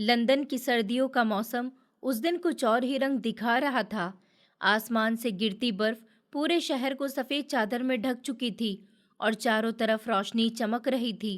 London की सर्दियों का मौसम उस दिन कुछ और ही रंग दिखा रहा था। आसमान से गिरती बर्फ पूरे शहर को सफेद चादर में ढक चुकी थी और चारों तरफ रोशनी चमक रही थी।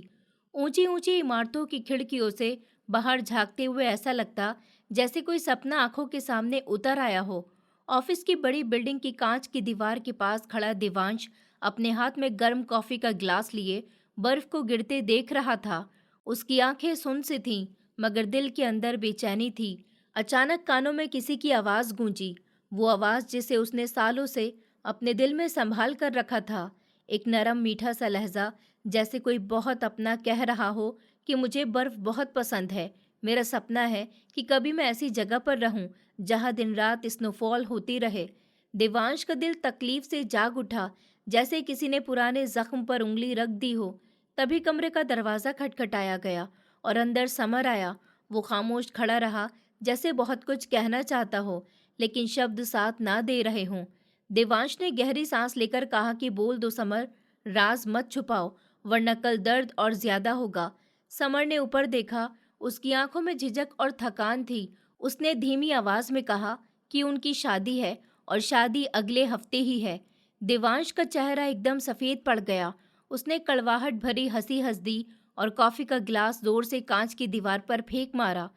ऊंची ऊंची इमारतों की खिड़कियों से बाहर झांकते हुए ऐसा लगता जैसे कोई सपना आंखों के सामने उतर आया हो। ऑफिस की बड़ी बिल्डिंग की कांच की दीवार के पास खड़ा देवांश अपने हाथ में गर्म कॉफी का गिलास लिए बर्फ को गिरते देख रहा था। उसकी आंखें सुन्न सी थीं, मगर दिल के अंदर बेचैनी थी। अचानक कानों में किसी की आवाज गूंजी, वो आवाज जिसे उसने सालों से अपने दिल में संभाल कर रखा था। एक नरम मीठा सा लहजा, जैसे कोई बहुत अपना कह रहा हो कि मुझे बर्फ बहुत पसंद है। मेरा सपना है कि कभी मैं ऐसी जगह पर रहूं जहां दिन रात स्नोफॉल होती रहे। देवांश का दिल तकलीफ से जाग उठा, जैसे किसी ने पुराने जख्म पर उंगली रख दी हो। तभी कमरे का दरवाजा खटखटाया गया और अंदर समर आया। वो खामोश खड़ा रहा, जैसे बहुत कुछ कहना चाहता हो, लेकिन शब्द साथ ना दे रहे हों। देवांश ने गहरी सांस लेकर कहा कि बोल दो समर, राज मत छुपाओ, वरना कल दर्द और ज्यादा होगा। समर ने ऊपर देखा, उसकी आंखों में झिझक और थकान थी। उसने धीमी आवाज में कहा कि उनकी शादी है और शादी अगले हफ्ते ही है। देवांश का चेहरा एकदम सफेद पड़ गया। उसने कड़वाहट भरी हंसी हंस दी और कॉफी का गिलास जोर से कांच की दीवार पर फेंक मारा।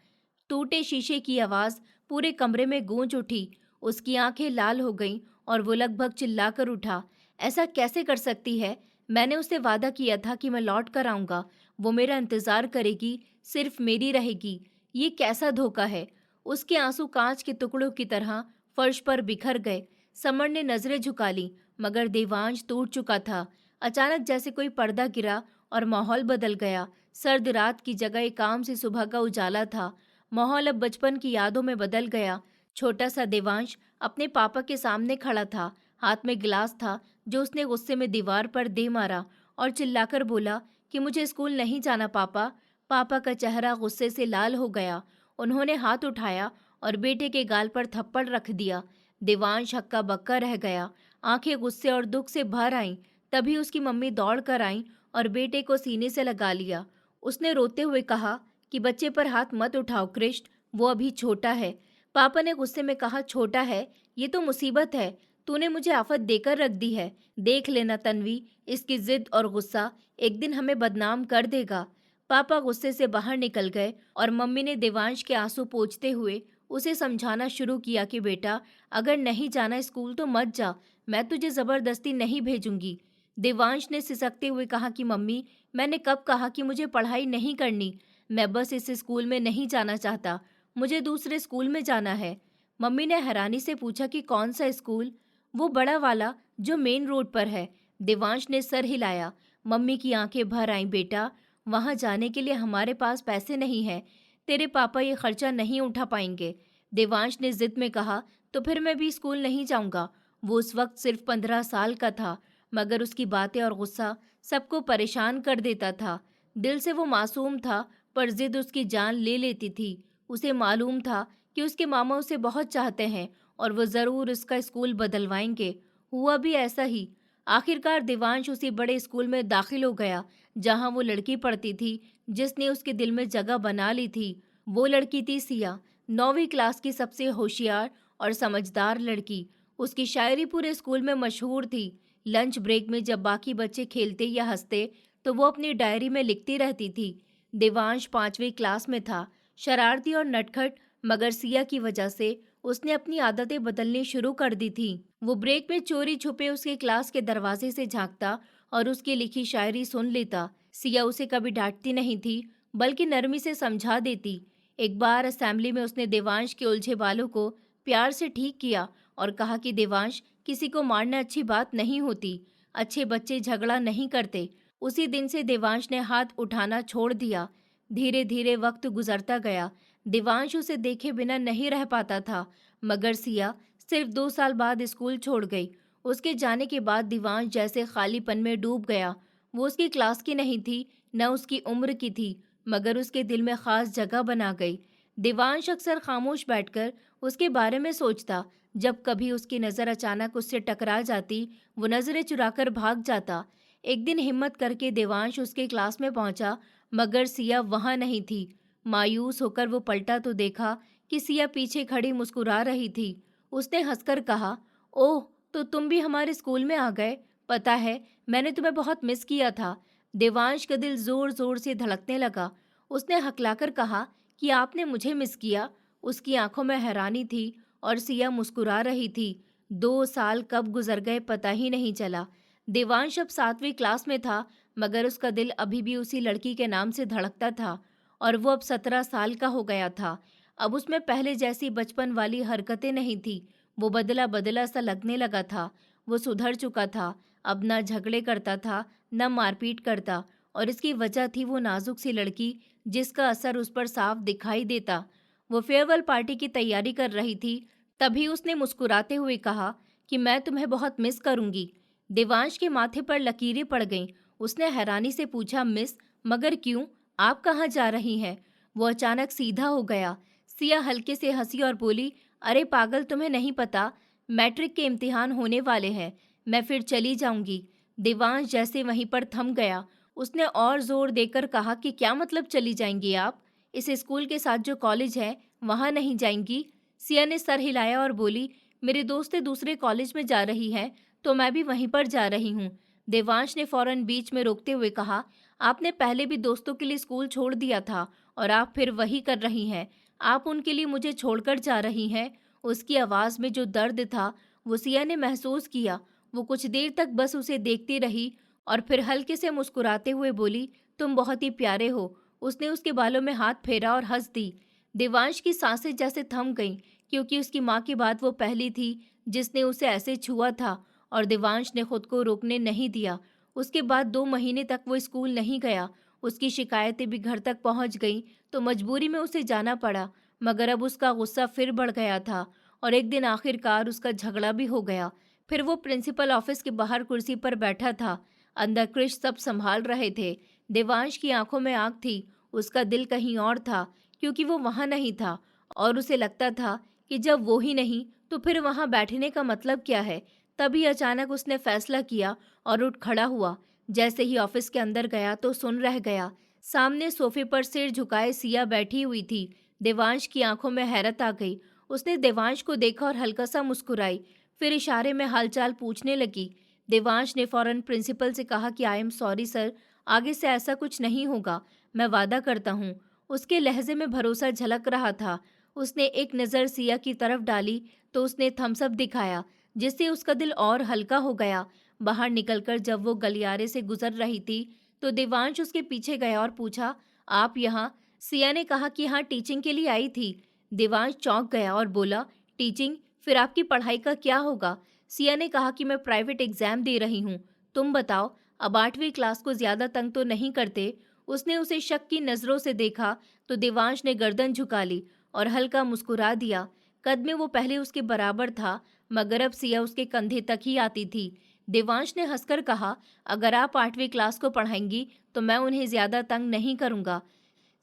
टूटे शीशे की आवाज पूरे कमरे में गूंज उठी। उसकी आंखें लाल हो गईं और वो लगभग चिल्लाकर उठा, ऐसा कैसे कर सकती है? मैंने उससे वादा किया था कि मैं लौट कर आऊंगा। वो मेरा इंतजार करेगी, सिर्फ मेरी रहेगी। ये कैसा धोखा है? उसके आंसू कांच के टुकड़ों की तरह फर्श पर बिखर गए। समर ने नजरें झुका ली, मगर देवांश टूट चुका था। अचानक जैसे कोई पर्दा गिरा और माहौल बदल गया। सर्द रात की जगह एक आम सी सुबह का उजाला था। माहौल अब बचपन की यादों में बदल गया। छोटा सा देवांश अपने पापा के सामने खड़ा था। हाथ में गिलास था जो उसने गुस्से में दीवार पर दे मारा और चिल्लाकर बोला कि मुझे स्कूल नहीं जाना पापा। पापा का चेहरा गुस्से से लाल हो गया। उन्होंने हाथ उठाया और बेटे के गाल पर थप्पड़ रख दिया। देवांश हक्का बक्का रह गया। आंखें गुस्से और दुख से भर आईं। तभी उसकी मम्मी दौड़ कर आईं और बेटे को सीने से लगा लिया। उसने रोते हुए कहा कि बच्चे पर हाथ मत उठाओ कृष्ण, वो अभी छोटा है। पापा ने गुस्से में कहा, छोटा है? ये तो मुसीबत है। तूने मुझे आफत देकर रख दी है। देख लेना तन्वी, इसकी जिद और गुस्सा एक दिन हमें बदनाम कर देगा। पापा गुस्से से बाहर निकल गए और मम्मी ने देवांश के आंसू पोंछते हुए उसे समझाना शुरू किया कि बेटा, अगर नहीं जाना स्कूल तो मत जा, मैं तुझे जबरदस्ती नहीं भेजूंगी। देवांश ने सिसकते हुए कहा कि मम्मी, मैंने कब कहा कि मुझे पढ़ाई नहीं करनी? मैं बस इस स्कूल में नहीं जाना चाहता, मुझे दूसरे स्कूल में जाना है। मम्मी ने हैरानी से पूछा कि कौन सा स्कूल? वो बड़ा वाला जो मेन रोड पर है। देवांश ने सर हिलाया। मम्मी की आंखें भर आईं। बेटा, वहां जाने के लिए हमारे पास पैसे नहीं है, तेरे पापा ये खर्चा नहीं उठा पाएंगे। देवांश ने जिद में कहा, तो फिर मैं भी स्कूल नहीं जाऊंगा। वो उस वक्त सिर्फ 15 साल का था, मगर उसकी बातें और गुस्सा सबको परेशान कर देता था। दिल से वो मासूम था, पर जिद उसकी जान ले लेती थी। उसे मालूम था कि उसके मामा उसे बहुत चाहते हैं और वो जरूर उसका स्कूल बदलवाएंगे। हुआ भी ऐसा ही। आखिरकार देवांश उसी बड़े स्कूल में दाखिल हो गया जहां वो लड़की पढ़ती थी जिसने उसके दिल में जगह बना ली थी। वो लड़की थी सिया, 9वीं क्लास की सबसे होशियार और समझदार लड़की। उसकी शायरी पूरे स्कूल में मशहूर थी। लंच ब्रेक में जब बाकी बच्चे खेलते या हंसते तो वो अपनी डायरी में लिखती रहती थी। देवांश 5वीं क्लास में था, शरारती और नटखट, मगर सिया की वजह से उसने अपनी आदतें बदलनी शुरू कर दी थी। वो ब्रेक में चोरी छुपे उसके क्लास के दरवाजे से झांकता और उसकी लिखी शायरी सुन लेता। सिया उसे कभी डांटती नहीं थी, बल्कि नरमी से समझा देती। एक बार असेंबली में उसने देवांश के उलझे बालों को प्यार से ठीक किया और कहा कि देवांश, किसी को मारना अच्छी बात नहीं होती। अच्छे बच्चे झगड़ा नहीं करते। उसी दिन से देवांश ने हाथ उठाना छोड़ दिया। धीरे धीरे वक्त गुजरता गया। देवांश उसे देखे बिना नहीं रह पाता था, मगर सिया सिर्फ 2 साल बाद स्कूल छोड़ गई। उसके जाने के बाद देवांश जैसे खालीपन में डूब गया। वो उसकी क्लास की नहीं थी, न उसकी उम्र की थी, मगर उसके दिल में खास जगह बना गई। देवांश अक्सर खामोश बैठकर उसके बारे में सोचता। जब कभी उसकी नज़र अचानक उससे टकरा जाती, वो नज़रें चुराकर भाग जाता। एक दिन हिम्मत करके देवांश उसके क्लास में पहुंचा, मगर सिया वहां नहीं थी। मायूस होकर वो पलटा तो देखा कि सिया पीछे खड़ी मुस्कुरा रही थी। उसने हंसकर कहा, ओह, तो तुम भी हमारे स्कूल में आ गए। पता है, मैंने तुम्हें बहुत मिस किया था। देवांश का दिल जोर जोर से धड़कने लगा। उसने हकलाकर कहा कि आपने मुझे मिस किया। उसकी आंखों में हैरानी थी और सिया मुस्कुरा रही थी। 2 साल कब गुजर गए पता ही नहीं चला। देवांश अब 7वीं क्लास में था, मगर उसका दिल अभी भी उसी लड़की के नाम से धड़कता था और वो अब 17 साल का हो गया था। अब उसमें पहले जैसी बचपन वाली हरकतें नहीं थी। वो बदला बदला सा लगने लगा था। वो सुधर चुका था। अब ना झगड़े करता था, न मारपीट करता, और इसकी वजह थी वो नाजुक सी लड़की जिसका असर उस पर साफ दिखाई देता। वो फेयरवेल पार्टी की तैयारी कर रही थी। तभी उसने मुस्कुराते हुए कहा कि मैं तुम्हें बहुत मिस करूंगी। देवांश के माथे पर लकीरें पड़ गईं। उसने हैरानी से पूछा, मिस? मगर क्यों? आप कहाँ जा रही हैं? वो अचानक सीधा हो गया। सिया हल्के से हंसी और बोली, अरे पागल, तुम्हें नहीं पता? मैट्रिक के इम्तिहान होने वाले हैं। मैं फिर चली जाऊंगी। देवांश जैसे वहीं पर थम गया। उसने और जोर देकर कहा कि क्या मतलब चली जाएंगी आप? इस स्कूल के साथ जो कॉलेज है वहां नहीं जाएंगी? सिया ने सर हिलाया और बोली, मेरी दोस्तें दूसरे कॉलेज में जा रही हैं तो मैं भी वहीं पर जा रही हूँ। देवांश ने फौरन बीच में रोकते हुए कहा, आपने पहले भी दोस्तों के लिए स्कूल छोड़ दिया था और आप फिर वही कर रही हैं। आप उनके लिए मुझे छोड़कर जा रही हैं। उसकी आवाज़ में जो दर्द था वो सिया ने महसूस किया। वो कुछ देर तक बस उसे देखती रही और फिर हल्के से मुस्कुराते हुए बोली, तुम बहुत ही प्यारे हो। उसने उसके बालों में हाथ फेरा और हंस दी। देवांश की सांसें जैसे थम गईं, क्योंकि उसकी माँ के बाद वो पहली थी जिसने उसे ऐसे छुआ था, और देवांश ने खुद को रोकने नहीं दिया। उसके बाद 2 महीने तक वो स्कूल नहीं गया। उसकी शिकायतें भी घर तक पहुंच गईं, तो मजबूरी में उसे जाना पड़ा। मगर अब उसका गुस्सा फिर बढ़ गया था और एक दिन आखिरकार उसका झगड़ा भी हो गया। फिर वो प्रिंसिपल ऑफिस के बाहर कुर्सी पर बैठा था। अंदर क्रिश सब संभाल रहे थे। देवांश की आंखों में आग थी। उसका दिल कहीं और था, क्योंकि वो वहां नहीं था और उसे लगता था कि जब वो ही नहीं तो फिर वहां बैठने का मतलब क्या है। तभी अचानक उसने फैसला किया और उठ खड़ा हुआ। जैसे ही ऑफिस के अंदर गया तो सुन रह गया। सामने सोफे पर सिर झुकाए सिया बैठी हुई थी। देवांश की आंखों में हैरत आ गई। उसने देवांश को देखा और हल्का सा मुस्कुराई, फिर इशारे में हालचाल पूछने लगी। देवांश ने फौरन प्रिंसिपल से कहा कि आई एम सॉरी सर, आगे से ऐसा कुछ नहीं होगा, मैं वादा करता हूँ। उसके लहजे में भरोसा झलक रहा था। उसने एक नज़र सिया की तरफ डाली तो उसने थम्स अप दिखाया, जिससे उसका दिल और हल्का हो गया। बाहर निकलकर जब वो गलियारे से गुजर रही थी तो देवांश उसके पीछे गया और पूछा, आप यहाँ? सिया ने कहा कि हाँ, टीचिंग के लिए आई थी। देवांश चौंक गया और बोला, टीचिंग? फिर आपकी पढ़ाई का क्या होगा? सिया ने कहा कि मैं प्राइवेट एग्जाम दे रही हूँ। तुम बताओ, अब 8वीं क्लास को ज्यादा तंग तो नहीं करते? उसने उसे शक की नजरों से देखा तो देवांश ने गर्दन झुका ली और हल्का मुस्कुरा दिया। कद में वो पहले उसके बराबर था, मगर अब सिया उसके कंधे तक ही आती थी। देवांश ने हंसकर कहा, अगर आप 8वीं क्लास को पढ़ाएंगी तो मैं उन्हें ज्यादा तंग नहीं करूंगा।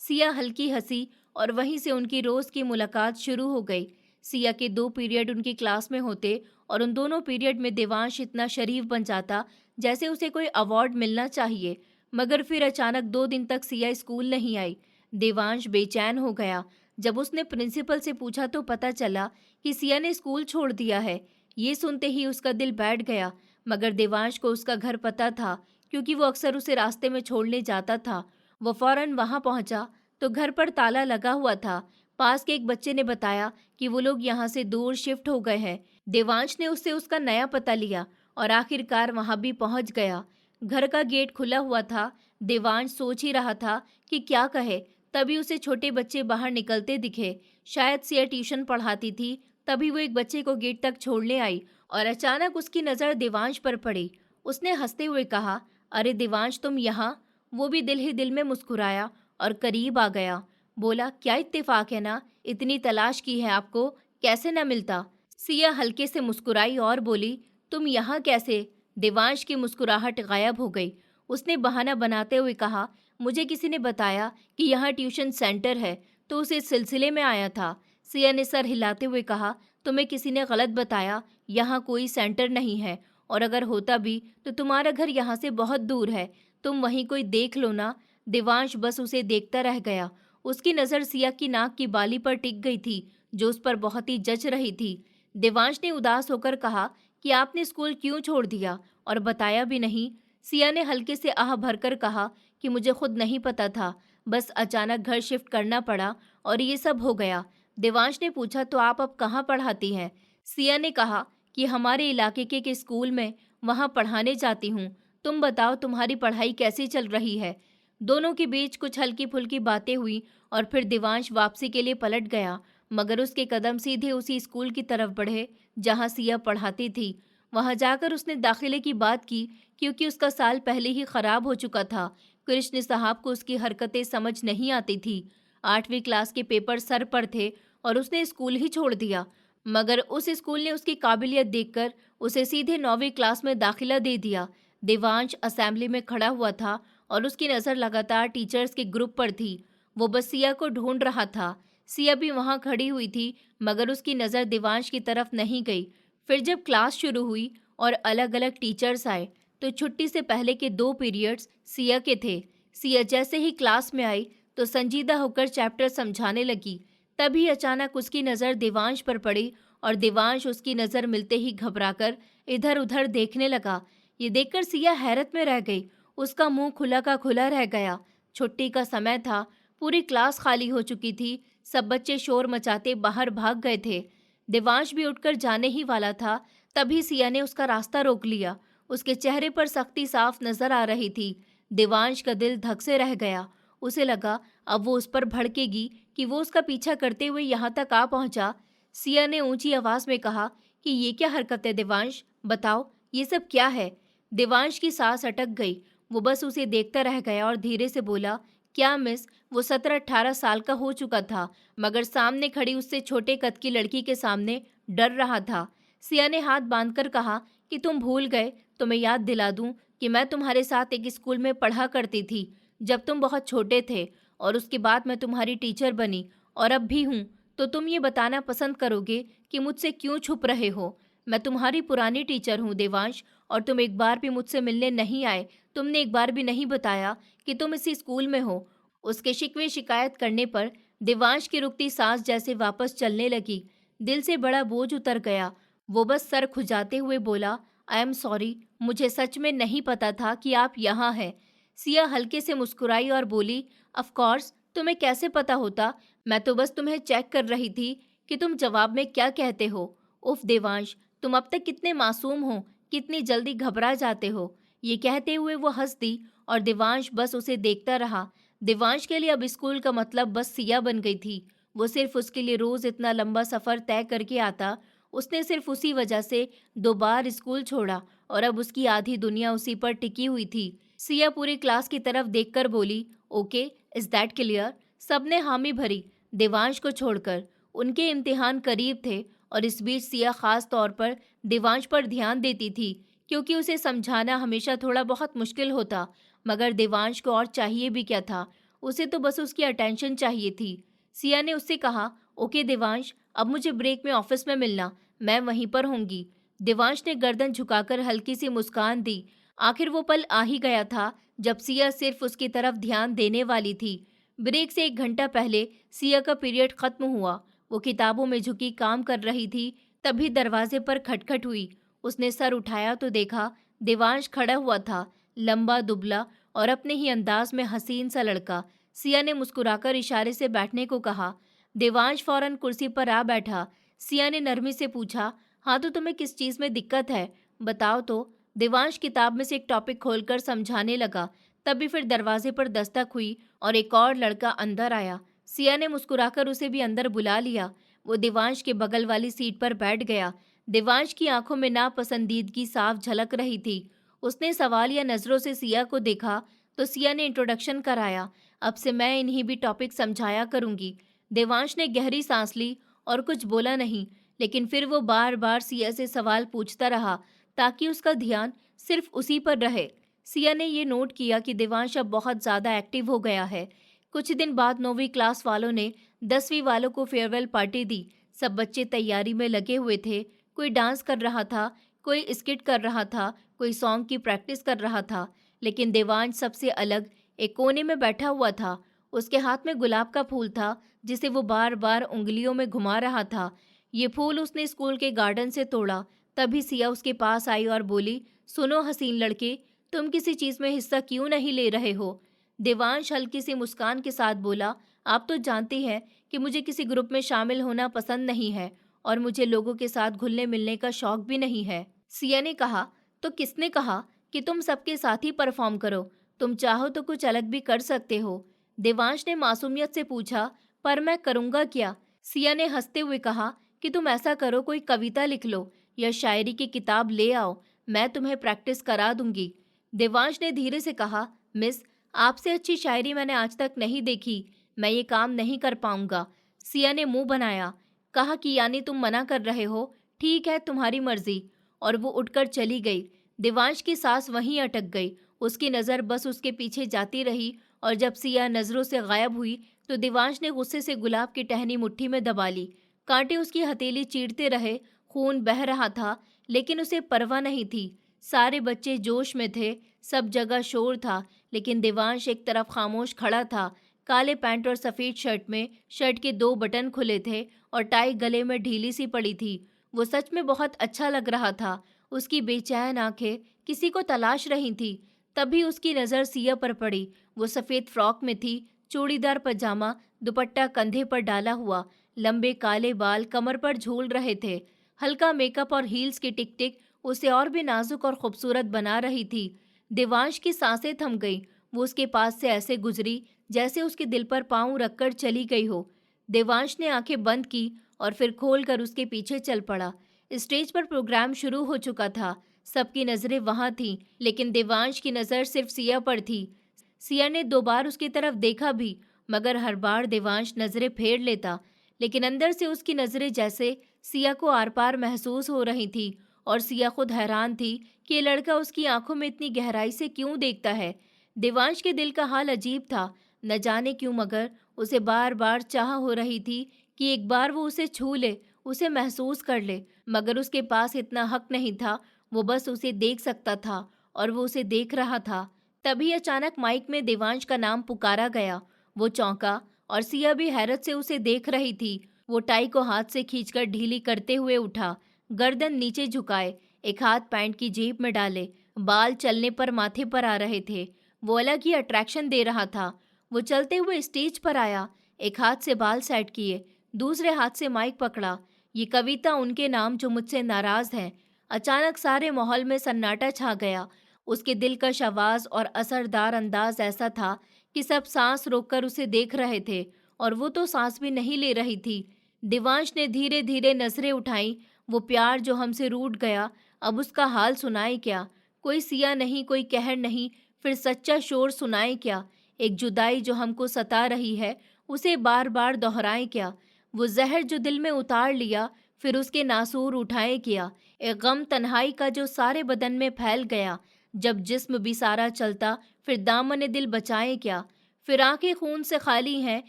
सिया हल्की हंसी और वहीं से उनकी रोज की मुलाकात शुरू हो गई। सिया के 2 पीरियड उनकी क्लास में होते और उन दोनों पीरियड में देवांश इतना शरीफ बन जाता जैसे उसे कोई अवार्ड मिलना चाहिए। मगर फिर अचानक 2 दिन तक सिया स्कूल नहीं आई। देवांश बेचैन हो गया। जब उसने प्रिंसिपल से पूछा तो पता चला कि सिया ने स्कूल छोड़ दिया है। ये सुनते ही उसका दिल बैठ गया। मगर देवांश को उसका घर पता था, क्योंकि वो अक्सर उसे रास्ते में छोड़ने जाता था। वो फौरन वहां पहुंचा तो घर पर ताला लगा हुआ था। पास के एक बच्चे ने बताया कि वो लोग यहाँ से दूर शिफ्ट हो गए हैं। देवांश ने उससे उसका नया पता लिया और आखिरकार वहां भी पहुंच गया। घर का गेट खुला हुआ था। देवांश सोच ही रहा था कि क्या कहे, तभी उसे छोटे बच्चे बाहर निकलते दिखे। शायद सिया ट्यूशन पढ़ाती थी। तभी वो एक बच्चे को गेट तक छोड़ने आई और अचानक उसकी नज़र देवांश पर पड़ी। उसने हंसते हुए कहा, अरे देवांश, तुम यहाँ? वो भी दिल ही दिल में मुस्कुराया और करीब आ गया। बोला, क्या इत्तेफाक है ना, इतनी तलाश की है आपको, कैसे न मिलता? सिया हल्के से मुस्कुराई और बोली, तुम यहाँ कैसे? देवांश की मुस्कुराहट गायब हो गई। उसने बहाना बनाते हुए कहा, मुझे किसी ने बताया कि यहाँ ट्यूशन सेंटर है, तो उस इस सिलसिले में आया था। सिया ने सर हिलाते हुए कहा, तुम्हें किसी ने गलत बताया, यहाँ कोई सेंटर नहीं है, और अगर होता भी तो तुम्हारा घर यहाँ से बहुत दूर है, तुम वहीं कोई देख लो ना। देवांश बस उसे देखता रह गया। उसकी नज़र सिया की नाक की बाली पर टिक गई थी, जो उस पर बहुत ही जच रही थी। देवांश ने उदास होकर कहा कि आपने स्कूल क्यों छोड़ दिया और बताया भी नहीं। सिया ने हल्के से आह भरकर कहा कि मुझे खुद नहीं पता था, बस अचानक घर शिफ्ट करना पड़ा और ये सब हो गया। देवांश ने पूछा, तो आप अब कहाँ पढ़ाती हैं? सिया ने कहा कि हमारे इलाके के स्कूल में, वहाँ पढ़ाने जाती हूँ। तुम बताओ, तुम्हारी पढ़ाई कैसी चल रही है? दोनों के बीच कुछ हल्की फुल्की बातें हुई और फिर देवांश वापसी के लिए पलट गया, मगर उसके कदम सीधे उसी स्कूल की तरफ बढ़े जहाँ सिया पढ़ाती थी। वहाँ जाकर उसने दाखिले की बात की, क्योंकि उसका साल पहले ही खराब हो चुका था। कृष्ण साहब को उसकी हरकतें समझ नहीं आती थी। 8वीं क्लास के पेपर सर पर थे और उसने स्कूल ही छोड़ दिया, मगर उस स्कूल ने उसकी काबिलियत देखकर उसे सीधे 9वीं क्लास में दाखिला दे दिया। देवांश असेंबली में खड़ा हुआ था और उसकी नज़र लगातार टीचर्स के ग्रुप पर थी। वो बस सिया को ढूंढ रहा था। सिया भी वहाँ खड़ी हुई थी, मगर उसकी नज़र देवांश की तरफ नहीं गई। फिर जब क्लास शुरू हुई और अलग अलग टीचर्स आए, तो छुट्टी से पहले के 2 पीरियड्स सिया के थे। सिया जैसे ही क्लास में आई तो संजीदा होकर चैप्टर समझाने लगी। तभी अचानक उसकी नज़र देवांश पर पड़ी और देवांश उसकी नज़र मिलते ही घबराकर इधर उधर देखने लगा। ये देखकर सिया हैरत में रह गई। उसका मुंह खुला का खुला रह गया। छुट्टी का समय था, पूरी क्लास खाली हो चुकी थी। सब बच्चे शोर मचाते बाहर भाग गए थे। देवांश भी उठकर जाने ही वाला था, तभी सिया ने उसका रास्ता रोक लिया। उसके चेहरे पर सख्ती साफ नजर आ रही थी। देवांश का दिल धक से रह गया। उसे लगा अब वो उस पर भड़केगी कि वो उसका पीछा करते हुए यहाँ तक आ पहुंचा। सिया ने ऊंची आवाज में कहा कि ये क्या हरकत है देवांश, बताओ ये सब क्या है? देवांश की सांस अटक गई। वो बस उसे देखता रह गया और धीरे से बोला, क्या मिस? वो 17-18 साल का हो चुका था, मगर सामने खड़ी उससे छोटे कद की लड़की के सामने डर रहा था। सिया ने हाथ बांधकर कहा कि तुम भूल गए तो मैं याद दिला दूं कि मैं तुम्हारे साथ एक स्कूल में पढ़ा करती थी जब तुम बहुत छोटे थे, और उसके बाद मैं तुम्हारी टीचर बनी और अब भी हूँ। तो तुम ये बताना पसंद करोगे कि मुझसे क्यों छुप रहे हो? मैं तुम्हारी पुरानी टीचर हूँ देवांश, और तुम एक बार भी मुझसे मिलने नहीं आए। तुमने एक बार भी नहीं बताया कि तुम इसी स्कूल में हो। उसके शिकवे शिकायत करने पर देवांश की रुकती सांस जैसे वापस चलने लगी। दिल से बड़ा बोझ उतर गया। वो बस सर खुजाते हुए बोला, आई एम सॉरी, मुझे सच में नहीं पता था कि आप यहाँ हैं। सिया हल्के से मुस्कुराई और बोली, ऑफ कोर्स, तुम्हें कैसे पता होता? मैं तो बस तुम्हें चेक कर रही थी कि तुम जवाब में क्या कहते हो। उफ देवांश, तुम अब तक कितने मासूम हो, कितनी जल्दी घबरा जाते हो। ये कहते हुए वो हंस दी और देवांश बस उसे देखता रहा। देवांश के लिए अब स्कूल का मतलब बस सिया बन गई थी। वो सिर्फ उसके लिए रोज इतना लंबा सफर तय करके आता। उसने सिर्फ उसी वजह से 2 बार स्कूल छोड़ा और अब उसकी आधी दुनिया उसी पर टिकी हुई थी। सिया पूरी क्लास की तरफ देखकर बोली, ओके, इज दैट क्लियर? सबने हामी भरी, देवांश को छोड़कर। उनके इम्तिहान करीब थे और इस बीच सिया खास तौर पर देवांश पर ध्यान देती थी, क्योंकि उसे समझाना हमेशा थोड़ा बहुत मुश्किल होता। मगर देवांश को और चाहिए भी क्या था? उसे तो बस उसकी अटेंशन चाहिए थी। सिया ने उससे कहा, ओके देवांश, अब मुझे ब्रेक में ऑफिस में मिलना, मैं वहीं पर होंगी। देवांश ने गर्दन झुकाकर हल्की सी मुस्कान दी। आखिर वो पल आ ही गया था जब सिया सिर्फ उसकी तरफ ध्यान देने वाली थी। ब्रेक से 1 घंटा पहले सिया का पीरियड खत्म हुआ। वो किताबों में झुकी काम कर रही थी, तभी दरवाजे पर खटखट हुई। उसने सर उठाया तो देखा देवांश खड़ा हुआ था, लंबा दुबला और अपने ही अंदाज में हसीन सा लड़का। सिया ने मुस्कुराकर इशारे से बैठने को कहा। देवांश फौरन कुर्सी पर आ बैठा। सिया ने नरमी से पूछा, हाँ तो तुम्हें किस चीज़ में दिक्कत है, बताओ तो। देवांश किताब में से एक टॉपिक खोलकर समझाने लगा। तभी फिर दरवाजे पर दस्तक हुई और एक और लड़का अंदर आया। सिया ने मुस्कुराकर उसे भी अंदर बुला लिया। वो देवांश के बगल वाली सीट पर बैठ गया। देवांश की आंखों में नापसंदीदगी साफ झलक रही थी। उसने सवाल या नजरों से सिया को देखा तो सिया ने इंट्रोडक्शन कराया, अब से मैं इन्हीं भी टॉपिक समझाया करूंगी। देवांश ने गहरी सांस ली और कुछ बोला नहीं, लेकिन फिर वो बार बार सिया से सवाल पूछता रहा ताकि उसका ध्यान सिर्फ उसी पर रहे। सिया ने ये नोट किया कि देवांश अब बहुत ज़्यादा एक्टिव हो गया है। कुछ दिन बाद 9वीं क्लास वालों ने 10वीं वालों को फेयरवेल पार्टी दी। सब बच्चे तैयारी में लगे हुए थे। कोई डांस कर रहा था, कोई स्किट कर रहा था, कोई सॉन्ग की प्रैक्टिस कर रहा था, लेकिन देवांश सबसे अलग एक कोने में बैठा हुआ था। उसके हाथ में गुलाब का फूल था जिसे वो बार बार उंगलियों में घुमा रहा था। ये फूल उसने स्कूल के गार्डन से तोड़ा। तभी सिया उसके पास आई और बोली, सुनो हसीन लड़के, तुम किसी चीज में हिस्सा क्यों नहीं ले रहे हो? देवांश हल्की सी मुस्कान के साथ बोला, आप तो जानती हैं कि मुझे किसी ग्रुप में शामिल होना पसंद नहीं है और मुझे लोगों के साथ घुलने मिलने का शौक भी नहीं है। सिया ने कहा, तो किसने कहा कि तुम सबके साथ ही परफॉर्म करो? तुम चाहो तो कुछ अलग भी कर सकते हो। देवांश ने मासूमियत से पूछा, पर मैं करूंगा क्या? सिया ने हंसते हुए कहा कि तुम ऐसा करो, कोई कविता लिख लो या शायरी की किताब ले आओ, मैं तुम्हें प्रैक्टिस करा दूंगी। देवांश ने धीरे से कहा, मिस, आपसे अच्छी शायरी मैंने आज तक नहीं देखी, मैं ये काम नहीं कर पाऊंगा। सिया ने मुंह बनाया, कहा कि यानी तुम मना कर रहे हो? ठीक है, तुम्हारी मर्जी। और वो उठकर चली गई। देवांश की सांस वहीं अटक गई। उसकी नज़र बस उसके पीछे जाती रही और जब सिया नज़रों से गायब हुई तो देवांश ने गुस्से से गुलाब की टहनी मुट्ठी में दबा ली। कांटे उसकी हथेली चीरते रहे, खून बह रहा था, लेकिन उसे परवाह नहीं थी। सारे बच्चे जोश में थे, सब जगह शोर था, लेकिन देवांश एक तरफ खामोश खड़ा था। काले पैंट और सफ़ेद शर्ट में शर्ट के 2 बटन खुले थे और टाई गले में ढीली सी पड़ी थी। वो सच में बहुत अच्छा लग रहा था। उसकी बेचैन आंखें किसी को तलाश रही थीं। तभी उसकी नज़र सिया पर पड़ी। वो सफ़ेद फ्रॉक में थी, चूड़ीदार पजामा, दुपट्टा कंधे पर डाला हुआ, लंबे काले बाल कमर पर झूल रहे थे। हल्का मेकअप और हील्स की टिक टिक उसे और भी नाजुक और खूबसूरत बना रही थी। देवांश की सांसें थम गईं। वो उसके पास से ऐसे गुजरी जैसे उसके दिल पर पाँव रखकर चली गई हो। देवांश ने आंखें बंद की और फिर खोलकर उसके पीछे चल पड़ा। स्टेज पर प्रोग्राम शुरू हो चुका था। सबकी नजरें वहां थीं, लेकिन देवांश की नज़र सिर्फ सिया पर थी। सिया ने 2 बार उसकी तरफ देखा भी, मगर हर बार देवांश नजरें फेर लेता। लेकिन अंदर से उसकी नजरें जैसे सिया को आर पार महसूस हो रही थी और सिया खुद हैरान थी कि ये लड़का उसकी आंखों में इतनी गहराई से क्यों देखता है। देवांश के दिल का हाल अजीब था। न जाने क्यों, मगर उसे बार बार चाह हो रही थी कि एक बार वो उसे छू ले, उसे महसूस कर ले, मगर उसके पास इतना हक नहीं था। वो बस उसे देख सकता था और वो उसे देख रहा था। तभी अचानक माइक में देवांश का नाम पुकारा गया। वो चौंका और सिया भी हैरत से उसे देख रही थी। वो टाई को हाथ से खींचकर ढीली करते हुए उठा, गर्दन नीचे झुकाए, एक हाथ पैंट की जेब में डाले। बाल चलने पर माथे पर आ रहे थे। वो अलग ही अट्रैक्शन दे रहा था। वो चलते हुए स्टेज पर आया, एक हाथ से बाल सेट किए, दूसरे हाथ से माइक पकड़ा। ये कविता उनके नाम जो मुझसे नाराज हैं। अचानक सारे माहौल में सन्नाटा छा गया। उसके दिलकश आवाज और असरदार अंदाज ऐसा था कि सब सांस रोककर उसे देख रहे थे और वो तो सांस भी नहीं ले रही थी। देवांश ने धीरे धीरे नजरें उठाई। वो प्यार जो हमसे रूठ गया, अब उसका हाल सुनाए क्या? कोई सिया नहीं, कोई कहर नहीं, फिर सच्चा शोर सुनाए क्या? एक जुदाई जो हमको सता रही है, उसे बार बार दोहराए क्या? वो जहर जो दिल में उतार लिया, फिर उसके नासूर उठाए क्या? एक गम तन्हाई का जो सारे बदन में फैल गया, जब जिस्म भी सारा चलता, फिर दामन दिल बचाए क्या? फिर आंखें खून से खाली हैं,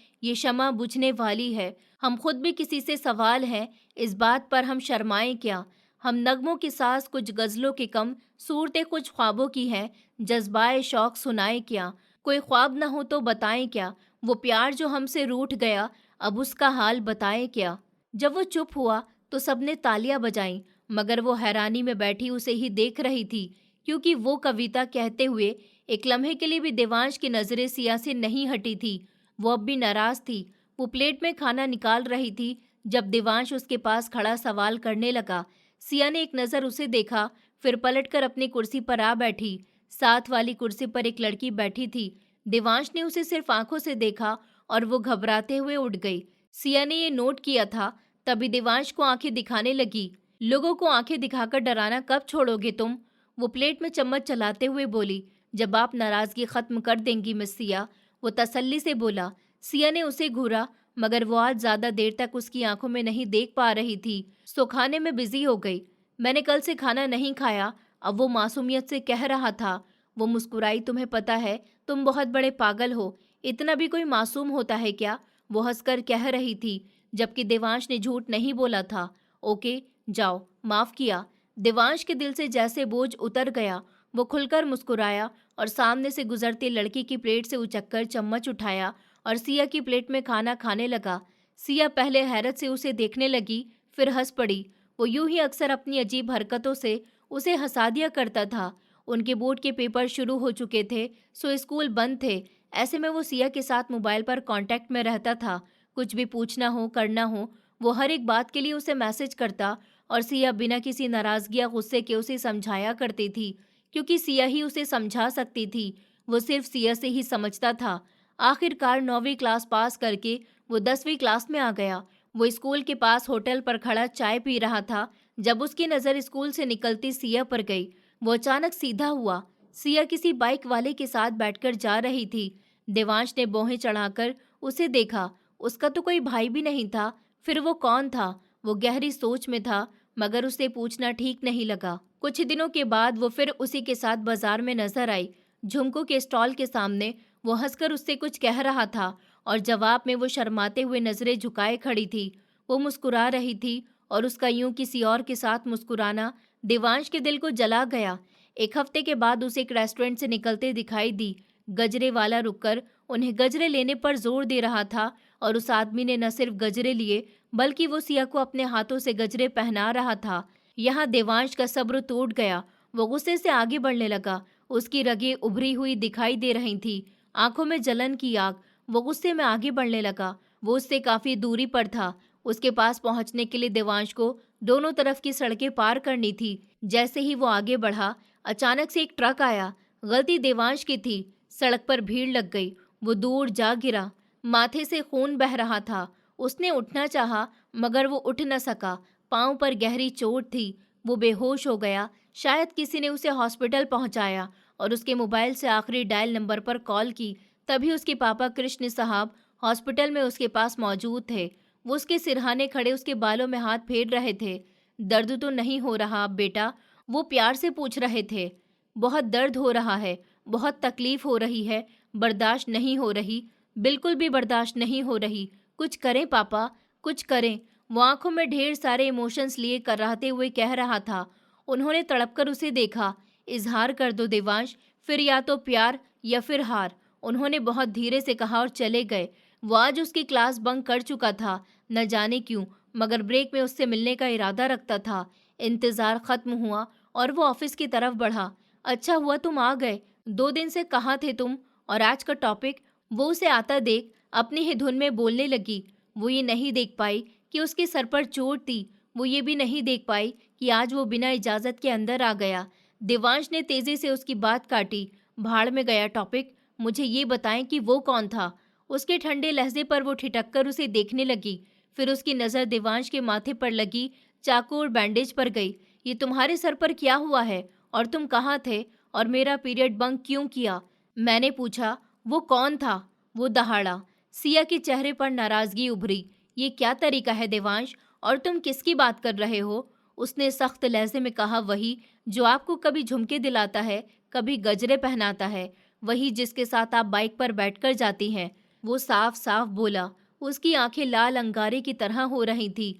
ये शमा बुझने वाली है। हम खुद भी किसी से सवाल हैं, इस बात पर हम शर्माए क्या? हम नगमों की सांस कुछ गजलों के कम, सूरतें कुछ ख्वाबों की हैं, जज्बाए शौक सुनाए क्या? कोई ख्वाब न हो तो बताएं क्या? वो प्यार जो हमसे रूठ गया, अब उसका हाल बताएं क्या? जब वो चुप हुआ तो सबने तालियां बजाईं, मगर वो हैरानी में बैठी उसे ही देख रही थी, क्योंकि वो कविता कहते हुए एक लम्हे के लिए भी देवांश की नजरें सिया से नहीं हटी थी। वो अब भी नाराज थी। वो प्लेट में खाना निकाल रही थी जब देवांश उसके पास खड़ा सवाल करने लगा। सिया ने एक नज़र उसे देखा, फिर पलटकर अपनी कुर्सी पर आ बैठी। साथ वाली कुर्सी पर एक लड़की बैठी थी। देवांश ने उसे सिर्फ आंखों से देखा और वो घबराते हुए उठ गई। सिया ने ये नोट किया था, तभी देवांश को आंखें दिखाने लगी। लोगों को आंखें दिखाकर डराना कब छोड़ोगे तुम? वो प्लेट में चम्मच चलाते हुए बोली। जब आप नाराजगी खत्म कर देंगी मिस सिया, वो तसल्ली से बोला। सिया ने उसे घूरा, मगर वो आज ज्यादा देर तक उसकी आंखों में नहीं देख पा रही थी, सो खाने में बिजी हो गई। मैंने कल से खाना नहीं खाया, अब वो मासूमियत से कह रहा था। वो मुस्कुराई, तुम्हें पता है तुम बहुत बड़े पागल हो, इतना भी कोई मासूम होता है क्या? वो हंसकर कह रही थी, जबकि देवांश ने झूठ नहीं बोला था। ओके, जाओ, माफ किया। देवांश के दिल से जैसे बोझ उतर गया। वो खुलकर मुस्कुराया और सामने से गुजरती लड़की की प्लेट से उचक्कर चम्मच उठाया और सिया की प्लेट में खाना खाने लगा। सिया पहले हैरत से उसे देखने लगी, फिर हंस पड़ी। वो यूं ही अक्सर अपनी अजीब हरकतों से उसे हंसा दिया करता था। उनके बोर्ड के पेपर शुरू हो चुके थे, सो स्कूल बंद थे। ऐसे में वो सिया के साथ मोबाइल पर कांटेक्ट में रहता था। कुछ भी पूछना हो, करना हो, वो हर एक बात के लिए उसे मैसेज करता और सिया बिना किसी नाराजगी या गुस्से के उसे समझाया करती थी, क्योंकि सिया ही उसे समझा सकती थी। वो सिर्फ सिया से ही समझता था। आखिरकार 9वीं क्लास पास करके वो 10वीं क्लास में आ गया। वो स्कूल के पास होटल पर खड़ा चाय पी रहा था जब उसकी नज़र स्कूल से निकलती सिया पर गई। वो अचानक सीधा हुआ। सिया किसी बाइक वाले के साथ बैठकर जा रही थी। देवांश ने भौहें चढ़ाकर उसे देखा। उसका तो कोई भाई भी नहीं था, फिर वो कौन था? वो गहरी सोच में था, मगर उसे पूछना ठीक नहीं लगा। कुछ दिनों के बाद वो फिर उसी के साथ बाजार में नजर आई। झुमको के स्टॉल के सामने वो हंसकर उससे कुछ कह रहा था और जवाब में वो शर्माते हुए नजरें झुकाए खड़ी थी। वो मुस्कुरा रही थी और उसका यूं किसी और के साथ मुस्कुराना देवांश के दिल को जला गया। एक हफ्ते के बाद उसे एक रेस्टोरेंट से निकलते दिखाई दी। गजरे वाला रुककर उन्हें गजरे लेने पर जोर दे रहा था और उस आदमी ने न सिर्फ गजरे लिए, बल्कि वो सिया को अपने हाथों से गजरे पहना रहा था। यहाँ देवांश का सब्र टूट गया। वो गुस्से से आगे बढ़ने लगा। उसकी रगें उभरी हुई दिखाई दे रही थी, आंखों में जलन की आग। वो गुस्से में आगे बढ़ने लगा। वो उससे काफी दूरी पर था। उसके पास पहुंचने के लिए देवांश को दोनों तरफ की सड़कें पार करनी थी। जैसे ही वो आगे बढ़ा, अचानक से एक ट्रक आया। गलती देवांश की थी। सड़क पर भीड़ लग गई। वो दूर जा गिरा। माथे से खून बह रहा था। उसने उठना चाहा, मगर वो उठ न सका। पांव पर गहरी चोट थी। वो बेहोश हो गया। शायद किसी ने उसे हॉस्पिटल पहुंचाया और उसके मोबाइल से आखिरी डायल नंबर पर कॉल की। तभी उसके पापा कृष्ण साहब हॉस्पिटल में उसके पास मौजूद थे। वो उसके सिरहाने खड़े उसके बालों में हाथ फेर रहे थे। दर्द तो नहीं हो रहा अब बेटा? वो प्यार से पूछ रहे थे। बहुत दर्द हो रहा है, बहुत तकलीफ हो रही है, बर्दाश्त नहीं हो रही, बिल्कुल भी बर्दाश्त नहीं हो रही। कुछ करें पापा, कुछ करें। वो आंखों में ढेर सारे इमोशंस लिए कराहते हुए कह रहा था। उन्होंने तड़पकर उसे देखा। इजहार कर दो देवांश, फिर या तो प्यार या फिर हार, उन्होंने बहुत धीरे से कहा और चले गए। वो आज उसकी क्लास बंक कर चुका था, न जाने क्यों, मगर ब्रेक में उससे मिलने का इरादा रखता था। इंतजार खत्म हुआ और वो ऑफिस की तरफ बढ़ा। अच्छा हुआ तुम आ गए। 2 दिन से कहाँ थे तुम? और आज का टॉपिक? वो उसे आता देख अपनी ही धुन में बोलने लगी। वो ये नहीं देख पाई कि उसके सर पर चोट थी। वो ये भी नहीं देख पाई कि आज वो बिना इजाजत के अंदर आ गया। देवांश ने तेजी से उसकी बात काटी। भाड़ में गया टॉपिक, मुझे ये बताएं कि वो कौन था? उसके ठंडे लहजे पर वो ठिठक कर उसे देखने लगी। फिर उसकी नज़र देवांश के माथे पर लगी चाकू और बैंडेज पर गई। ये तुम्हारे सर पर क्या हुआ है? और तुम कहाँ थे? और मेरा पीरियड बंक क्यों किया? मैंने पूछा। वो कौन था? वो दहाड़ा। सिया के चेहरे पर नाराजगी उभरी। ये क्या तरीका है देवांश? और तुम किसकी बात कर रहे हो? उसने सख्त लहजे में कहा। वही जो आपको कभी झुमके दिलाता है, कभी गजरे पहनाता है, वही जिसके साथ आप बाइक पर बैठकर जाती हैं। वो साफ साफ बोला। उसकी आंखें लाल अंगारे की तरह हो रही थी।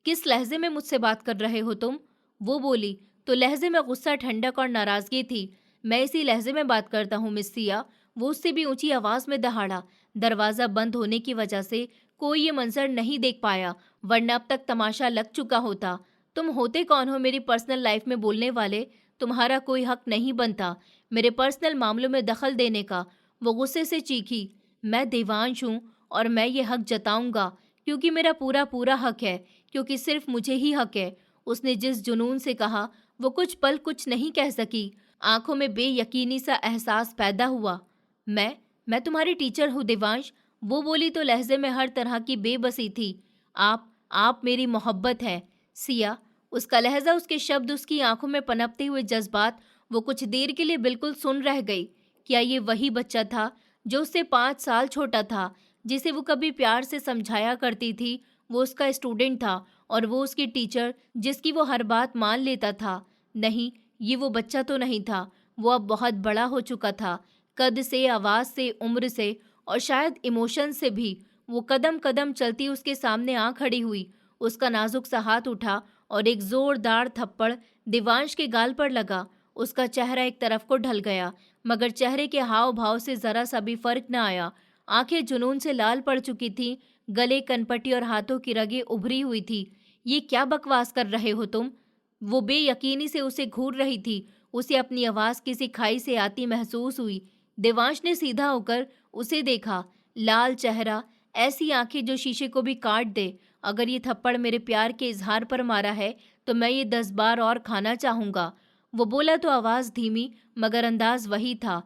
किस लहजे में मुझसे बात कर रहे हो तुम? वो बोली। तो लहजे में गुस्सा, ठंडक और नाराजगी थी। मैं इसी लहजे में बात करता हूँ मिस सिया। वो उससे भी ऊंची आवाज में दहाड़ा। दरवाजा बंद होने की वजह से कोई ये मंजर नहीं देख पाया, वरना अब तक तमाशा लग चुका होता। तुम होते कौन हो मेरी पर्सनल लाइफ में बोलने वाले? तुम्हारा कोई हक नहीं बनता मेरे पर्सनल मामलों में दखल देने का। वो गुस्से से चीखी। मैं देवांश हूँ और मैं ये हक जताऊंगा, क्योंकि मेरा पूरा पूरा हक है, क्योंकि सिर्फ मुझे ही हक है। उसने जिस जुनून से कहा, वो कुछ पल कुछ नहीं कह सकी। आंखों में बेयकीनी सा एहसास पैदा हुआ। मैं तुम्हारी टीचर हूँ देवांश। वो बोली तो लहजे में हर तरह की बेबसी थी। आप मेरी मोहब्बत है सिया। उसका लहजा, उसके शब्द, उसकी आंखों में पनपते हुए जज्बात। वो कुछ देर के लिए बिल्कुल सुन रह गई। क्या ये वही बच्चा था जो उससे 5 साल छोटा था, जिसे वो कभी प्यार से समझाया करती थी? वो उसका स्टूडेंट था और वो उसकी टीचर, जिसकी वो हर बात मान लेता था। नहीं, ये वो बच्चा तो नहीं था। वो अब बहुत बड़ा हो चुका था, कद से, आवाज से, उम्र से और शायद इमोशन से भी। वो कदम कदम चलती उसके सामने आ खड़ी हुई। उसका नाजुक सा हाथ उठा और एक जोरदार थप्पड़ देवांश के गाल पर लगा। उसका चेहरा एक तरफ को ढल गया, मगर चेहरे के हाव भाव से जरा सा भी फर्क न आया। आंखें जुनून से लाल पड़ चुकी थीं, गले, कनपटी और हाथों की रगें उभरी हुई थी। ये क्या बकवास कर रहे हो तुम? वो बेयकीनी से उसे घूर रही थी। उसे अपनी आवाज किसी खाई से आती महसूस हुई। देवांश ने सीधा होकर उसे देखा। लाल चेहरा, ऐसी आंखें जो शीशे को भी काट दे। अगर ये थप्पड़ मेरे प्यार के इजहार पर मारा है तो मैं ये 10 बार और खाना चाहूंगा। वो बोला तो आवाज धीमी, मगर अंदाज वही था।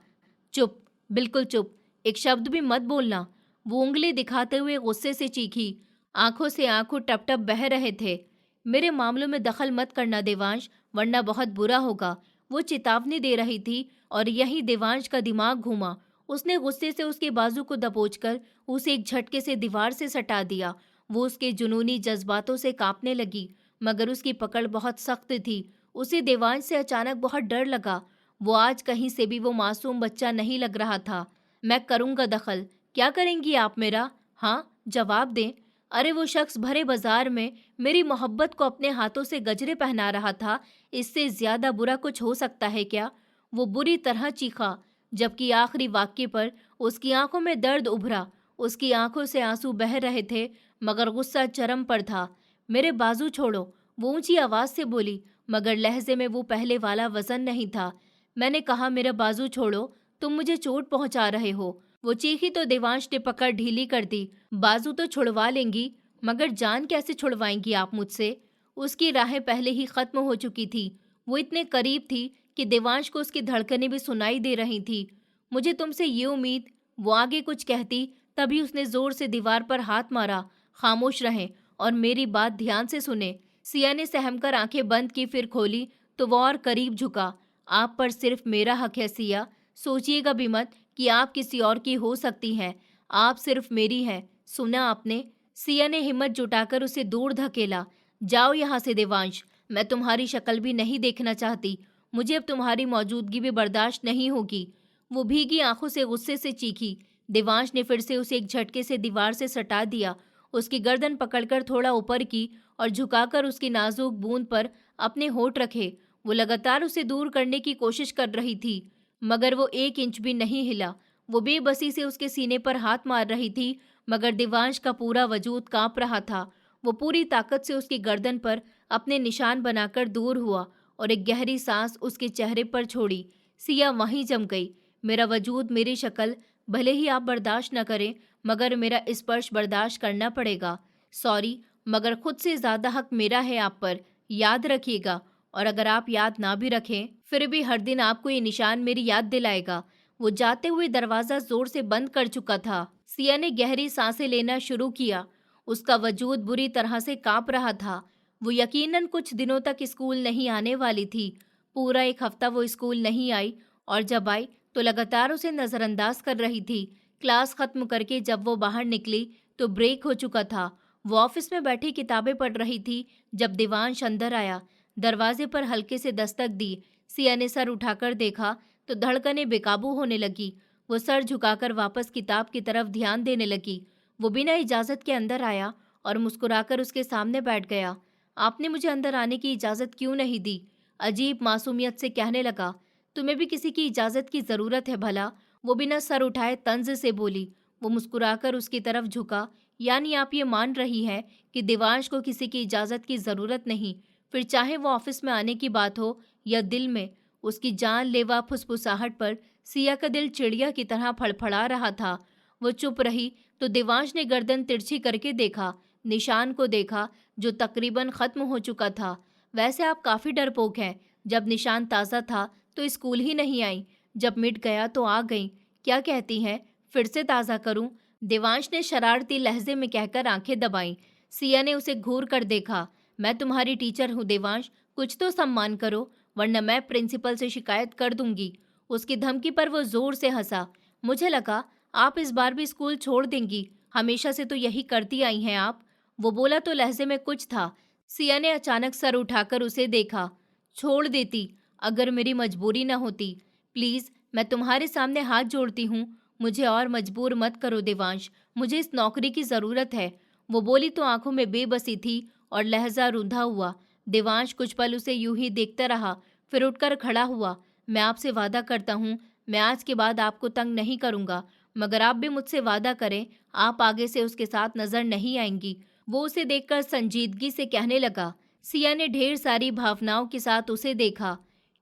चुप, बिल्कुल चुप, एक शब्द भी मत बोलना। वो उंगली दिखाते हुए गुस्से से चीखी। आंखों से आंसू टप टप बह रहे थे। मेरे मामलों में दखल मत करना देवांश, वरना बहुत बुरा होगा। वो चेतावनी दे रही थी और यही देवांश का दिमाग घूमा। उसने गुस्से से उसके बाजू को दबोचकर उसे एक झटके से दीवार से सटा दिया। वो उसके जुनूनी जज्बातों से कांपने लगी, मगर उसकी पकड़ बहुत सख्त थी। उसे देवांश से अचानक बहुत डर लगा। वो आज कहीं से भी वो मासूम बच्चा नहीं लग रहा था। मैं करूंगा दखल। क्या करेंगी आप मेरा? हाँ, जवाब दें। अरे वो शख्स भरे बाजार में मेरी मोहब्बत को अपने हाथों से गजरे पहना रहा था। इससे ज्यादा बुरा कुछ हो सकता है क्या? वो बुरी तरह चीखा, जबकि आखिरी वाक्य पर उसकी आंखों में दर्द उभरा। उसकी आंखों से आंसू बह रहे थे, मगर गुस्सा चरम पर था। मेरे बाजू छोड़ो, वो ऊंची आवाज से बोली, मगर लहजे में वो पहले वाला वजन नहीं था। मैंने कहा मेरा बाजू छोड़ो, तुम मुझे चोट पहुंचा रहे हो। वो चीखी तो देवांश ने पकड़ ढीली कर दी। बाजू तो छुड़वा लेंगी, मगर जान कैसे छुड़वाएंगी आप मुझसे? उसकी राहें पहले ही खत्म हो चुकी थी। वो इतने करीब थी कि देवांश को उसकी धड़कनें भी सुनाई दे रही थी। मुझे तुमसे ये उम्मीद। वो आगे कुछ कहती, तभी उसने जोर से दीवार पर हाथ मारा। खामोश रहें और मेरी बात ध्यान से सुने। सिया ने सहमकर आंखें बंद की, फिर खोली तो वो और करीब झुका। आप पर सिर्फ मेरा हक है सिया। सोचिएगा भी मत कि आप किसी और की हो सकती हैं। आप सिर्फ मेरी हैं। सुना आपने? सिया ने हिम्मत जुटाकर उसे दूर धकेला। जाओ यहाँ से देवांश, मैं तुम्हारी शक्ल भी नहीं देखना चाहती। मुझे अब तुम्हारी मौजूदगी भी बर्दाश्त नहीं होगी। वो भीगी आंखों से गुस्से से चीखी। देवांश ने फिर से उसे एक झटके से दीवार से सटा दिया। उसकी गर्दन पकड़कर थोड़ा ऊपर की और झुकाकर उसकी नाजुक बूंद पर अपने होंठ रखे। वो लगातार उसे दूर करने की कोशिश कर रही थी, मगर वो 1 इंच भी नहीं हिला। वो बेबसी से उसके सीने पर हाथ मार रही थी, मगर देवांश का पूरा वजूद कांप रहा था। वो पूरी ताकत से उसकी गर्दन पर अपने निशान बनाकर दूर हुआ और एक गहरी सांस उसके चेहरे पर छोड़ी। सिया वहीं जम गई। मेरा वजूद, मेरी शक्ल, भले ही आप बर्दाश्त न करें, मगर मेरा स्पर्श बर्दाश्त करना पड़ेगा। सॉरी, मगर खुद से ज्यादा हक मेरा है आप पर, याद रखिएगा। और अगर आप याद ना भी रखें, फिर भी हर दिन आपको ये निशान मेरी याद दिलाएगा। वो जाते हुए दरवाजा जोर से बंद कर चुका था। सिया ने गहरी सांसें लेना शुरू किया। उसका वजूद बुरी तरह से कांप रहा था। वो यकीनन कुछ दिनों तक स्कूल नहीं आने वाली थी। पूरा 1 हफ्ता वो स्कूल नहीं आई, और जब आई तो लगातार उसे नजरअंदाज कर रही थी। क्लास खत्म करके जब वो बाहर निकली तो ब्रेक हो चुका था। वो ऑफिस में बैठी किताबें पढ़ रही थी जब देवांश अंदर आया। दरवाजे पर हल्के से दस्तक दी। सिया ने सर उठाकर देखा तो धड़कनें बेकाबू होने लगी। वो सर झुकाकर वापस किताब की तरफ ध्यान देने लगी। वो बिना इजाजत के अंदर आया और मुस्कुराकर उसके सामने बैठ गया। आपने मुझे अंदर आने की इजाजत क्यों नहीं दी? अजीब मासूमियत से कहने लगा। तुम्हें भी किसी की इजाजत की जरूरत है भला? वो बिना सर उठाए तंज से बोली। वो मुस्कुराकर उसकी तरफ झुका। यानी आप ये मान रही हैं कि देवांश को किसी की इजाजत की जरूरत नहीं? फिर चाहे वो ऑफिस में आने की बात हो या दिल में। उसकी जानलेवा फुसफुसाहट पर सिया का दिल चिड़िया की तरह फड़फड़ा रहा था। वो चुप रही तो देवांश ने गर्दन तिरछी करके देखा, निशान को देखा जो तकरीबन खत्म हो चुका था। वैसे आप काफी डरपोक हैं। जब निशान ताज़ा था तो स्कूल ही नहीं आई, जब मिट गया तो आ गई। क्या कहती हैं, फिर से ताज़ा करूं? देवांश ने शरारती लहजे में कहकर आंखें दबाईं। सिया ने उसे घूर कर देखा। मैं तुम्हारी टीचर हूँ देवांश, कुछ तो सम्मान करो, वरना मैं प्रिंसिपल से शिकायत कर दूंगी। उसकी धमकी पर वो जोर से हंसा। मुझे लगा आप इस बार भी स्कूल छोड़ देंगी। हमेशा से तो यही करती आई हैं आप। वो बोला तो लहजे में कुछ था। सिया ने अचानक सर उठाकर उसे देखा। छोड़ देती, अगर मेरी मजबूरी न होती। प्लीज, मैं तुम्हारे सामने हाथ जोड़ती हूँ, मुझे और मजबूर मत करो देवांश। मुझे इस नौकरी की जरूरत है। वो बोली तो आंखों में बेबसी थी और लहजा रूंधा हुआ। देवांश कुछ पल उसे यूं ही देखता रहा, फिर उठकर खड़ा हुआ। मैं आपसे वादा करता हूँ, मैं आज के बाद आपको तंग नहीं करूंगा, मगर आप भी मुझसे वादा करें, आप आगे से उसके साथ नजर नहीं आएंगी। वो उसे देखकर संजीदगी से कहने लगा। सिया ने ढेर सारी भावनाओं के साथ उसे देखा।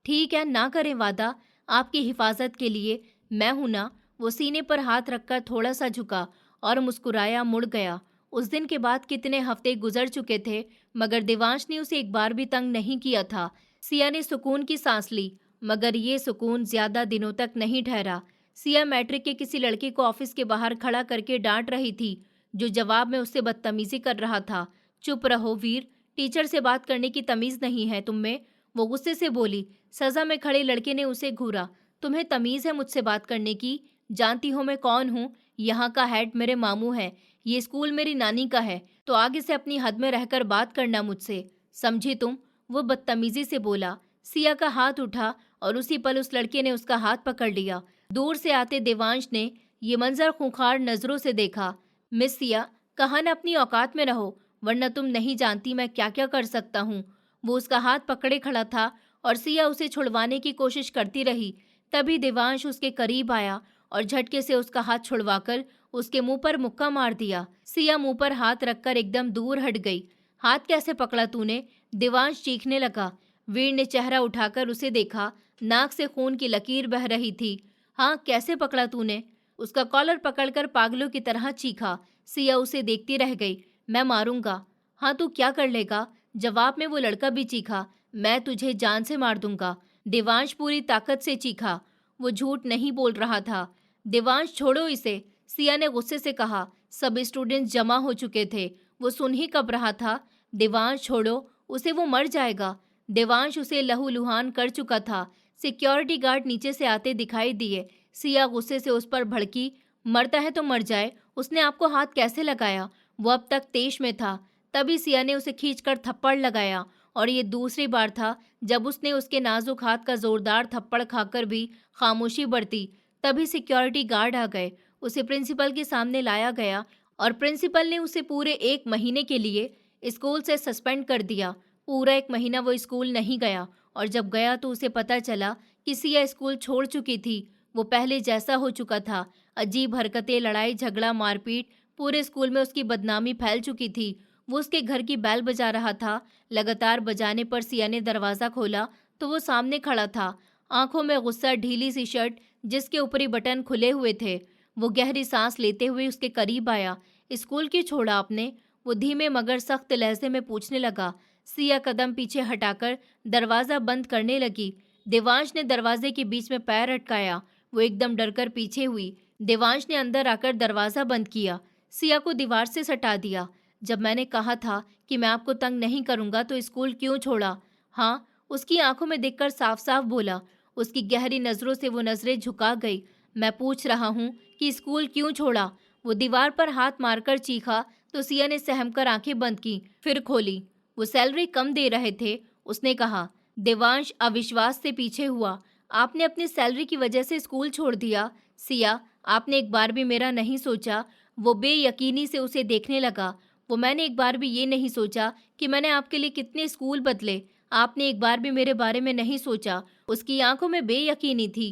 ठीक है, ना करें वादा, आपकी हिफाजत के लिए मैं हूं ना। वो सीने पर हाथ रखकर थोड़ा सा झुका और मुस्कुराया, मुड़ गया। उस दिन के बाद कितने हफ्ते गुजर चुके थे, मगर देवांश ने उसे एक बार भी तंग नहीं किया था। सिया ने सुकून की सांस ली, मगर ये सुकून ज्यादा दिनों तक नहीं ठहरा। सिया मैट्रिक के किसी लड़के को ऑफिस के बाहर खड़ा करके डांट रही थी, जो जवाब में उससे बदतमीजी कर रहा था। चुप रहो वीर, टीचर से बात करने की तमीज नहीं है तुम में, वो गुस्से से बोली। सजा में खड़े लड़के ने उसे घूरा। तुम्हें तमीज है मुझसे बात करने की? जानती हो मैं कौन हूँ? यहाँ का हेड मेरे मामू है, ये स्कूल मेरी नानी का है, तो आगे से अपनी हद में रहकर बात करना मुझसे, समझी तुम? वो बदतमीजी से बोला। सिया का हाथ उठा और उसी पल उस लड़के ने उसका हाथ पकड़ लिया। दूर से आते देवांश ने ये मंजर खूंखार नजरों से देखा। मिस सिया, कहा न अपनी औकात में रहो, वरना तुम नहीं जानती मैं क्या क्या कर सकता हूँ। वो उसका हाथ पकड़े खड़ा था और सिया उसे छुड़वाने की कोशिश करती रही। तभी देवांश उसके करीब आया और झटके से उसका हाथ छुड़वाकर उसके मुंह पर मुक्का मार दिया। सिया मुंह पर हाथ रखकर एकदम दूर हट गई। हाथ कैसे पकड़ा तूने? देवांश चीखने लगा। वीर ने चेहरा उठाकर उसे देखा। नाक से खून की लकीर बह रही थी। हाँ, कैसे पकड़ा तूने? उसका कॉलर पकड़कर पागलों की तरह चीखा। सिया उसे देखती रह गई। मैं मारूंगा। हाँ, तू क्या कर लेगा? जवाब में वो लड़का भी चीखा। मैं तुझे जान से मार दूंगा। देवांश पूरी ताकत से चीखा। वो झूठ नहीं बोल रहा था। देवांश छोड़ो इसे, सिया ने गुस्से से कहा। सब स्टूडेंट्स जमा हो चुके थे, वो सुन ही कब रहा था। देवांश छोड़ो उसे, वो मर जाएगा। देवांश उसे लहूलुहान कर चुका था। सिक्योरिटी गार्ड नीचे से आते दिखाई दिए। सिया गुस्से से उस पर भड़की। मरता है तो मर जाए, उसने आपको हाथ कैसे लगाया? वो अब तक तेश में था। तभी सिया ने उसे खींचकर थप्पड़ लगाया और ये दूसरी बार था जब उसने उसके नाजुक हाथ का जोरदार थप्पड़ खाकर भी खामोशी बरती। तभी सिक्योरिटी गार्ड आ गए। उसे प्रिंसिपल के सामने लाया गया और प्रिंसिपल ने उसे पूरे 1 महीने के लिए स्कूल से सस्पेंड कर दिया। पूरा 1 महीना वो स्कूल नहीं गया और जब गया तो उसे पता चला कि सिया स्कूल छोड़ चुकी थी। वो पहले जैसा हो चुका था। अजीब हरकतें, लड़ाई झगड़ा, मारपीट, पूरे स्कूल में उसकी बदनामी फैल चुकी थी। वो उसके घर की बेल बजा रहा था। लगातार बजाने पर सिया ने दरवाज़ा खोला तो वो सामने खड़ा था। आंखों में गुस्सा, ढीली सी शर्ट जिसके ऊपरी बटन खुले हुए थे। वो गहरी सांस लेते हुए उसके करीब आया। स्कूल क्यों छोड़ा आपने? वो धीमे मगर सख्त लहजे में पूछने लगा। सिया कदम पीछे हटाकर दरवाज़ा बंद करने लगी। देवांश ने दरवाजे के बीच में पैर अटकाया। वो एकदम डरकर पीछे हुई। देवांश ने अंदर आकर दरवाज़ा बंद किया। सिया को दीवार से सटा दिया। जब मैंने कहा था कि मैं आपको तंग नहीं करूंगा तो स्कूल क्यों छोड़ा? हाँ, उसकी आंखों में देखकर साफ साफ बोला। उसकी गहरी नज़रों से वो नज़रें झुका गई। मैं पूछ रहा हूँ कि स्कूल क्यों छोड़ा? वो दीवार पर हाथ मारकर चीखा तो सिया ने सहमकर आंखें बंद की, फिर खोली। वो सैलरी कम दे रहे थे, उसने कहा। देवांश अविश्वास से पीछे हुआ। आपने अपनी सैलरी की वजह से स्कूल छोड़ दिया? सिया, आपने एक बार भी मेरा नहीं सोचा? वो बेयकीनी से उसे देखने लगा। वो मैंने एक बार भी ये नहीं सोचा कि मैंने आपके लिए कितने स्कूल बदले। आपने एक बार भी मेरे बारे में नहीं सोचा। उसकी आंखों में बेयकीनी थी।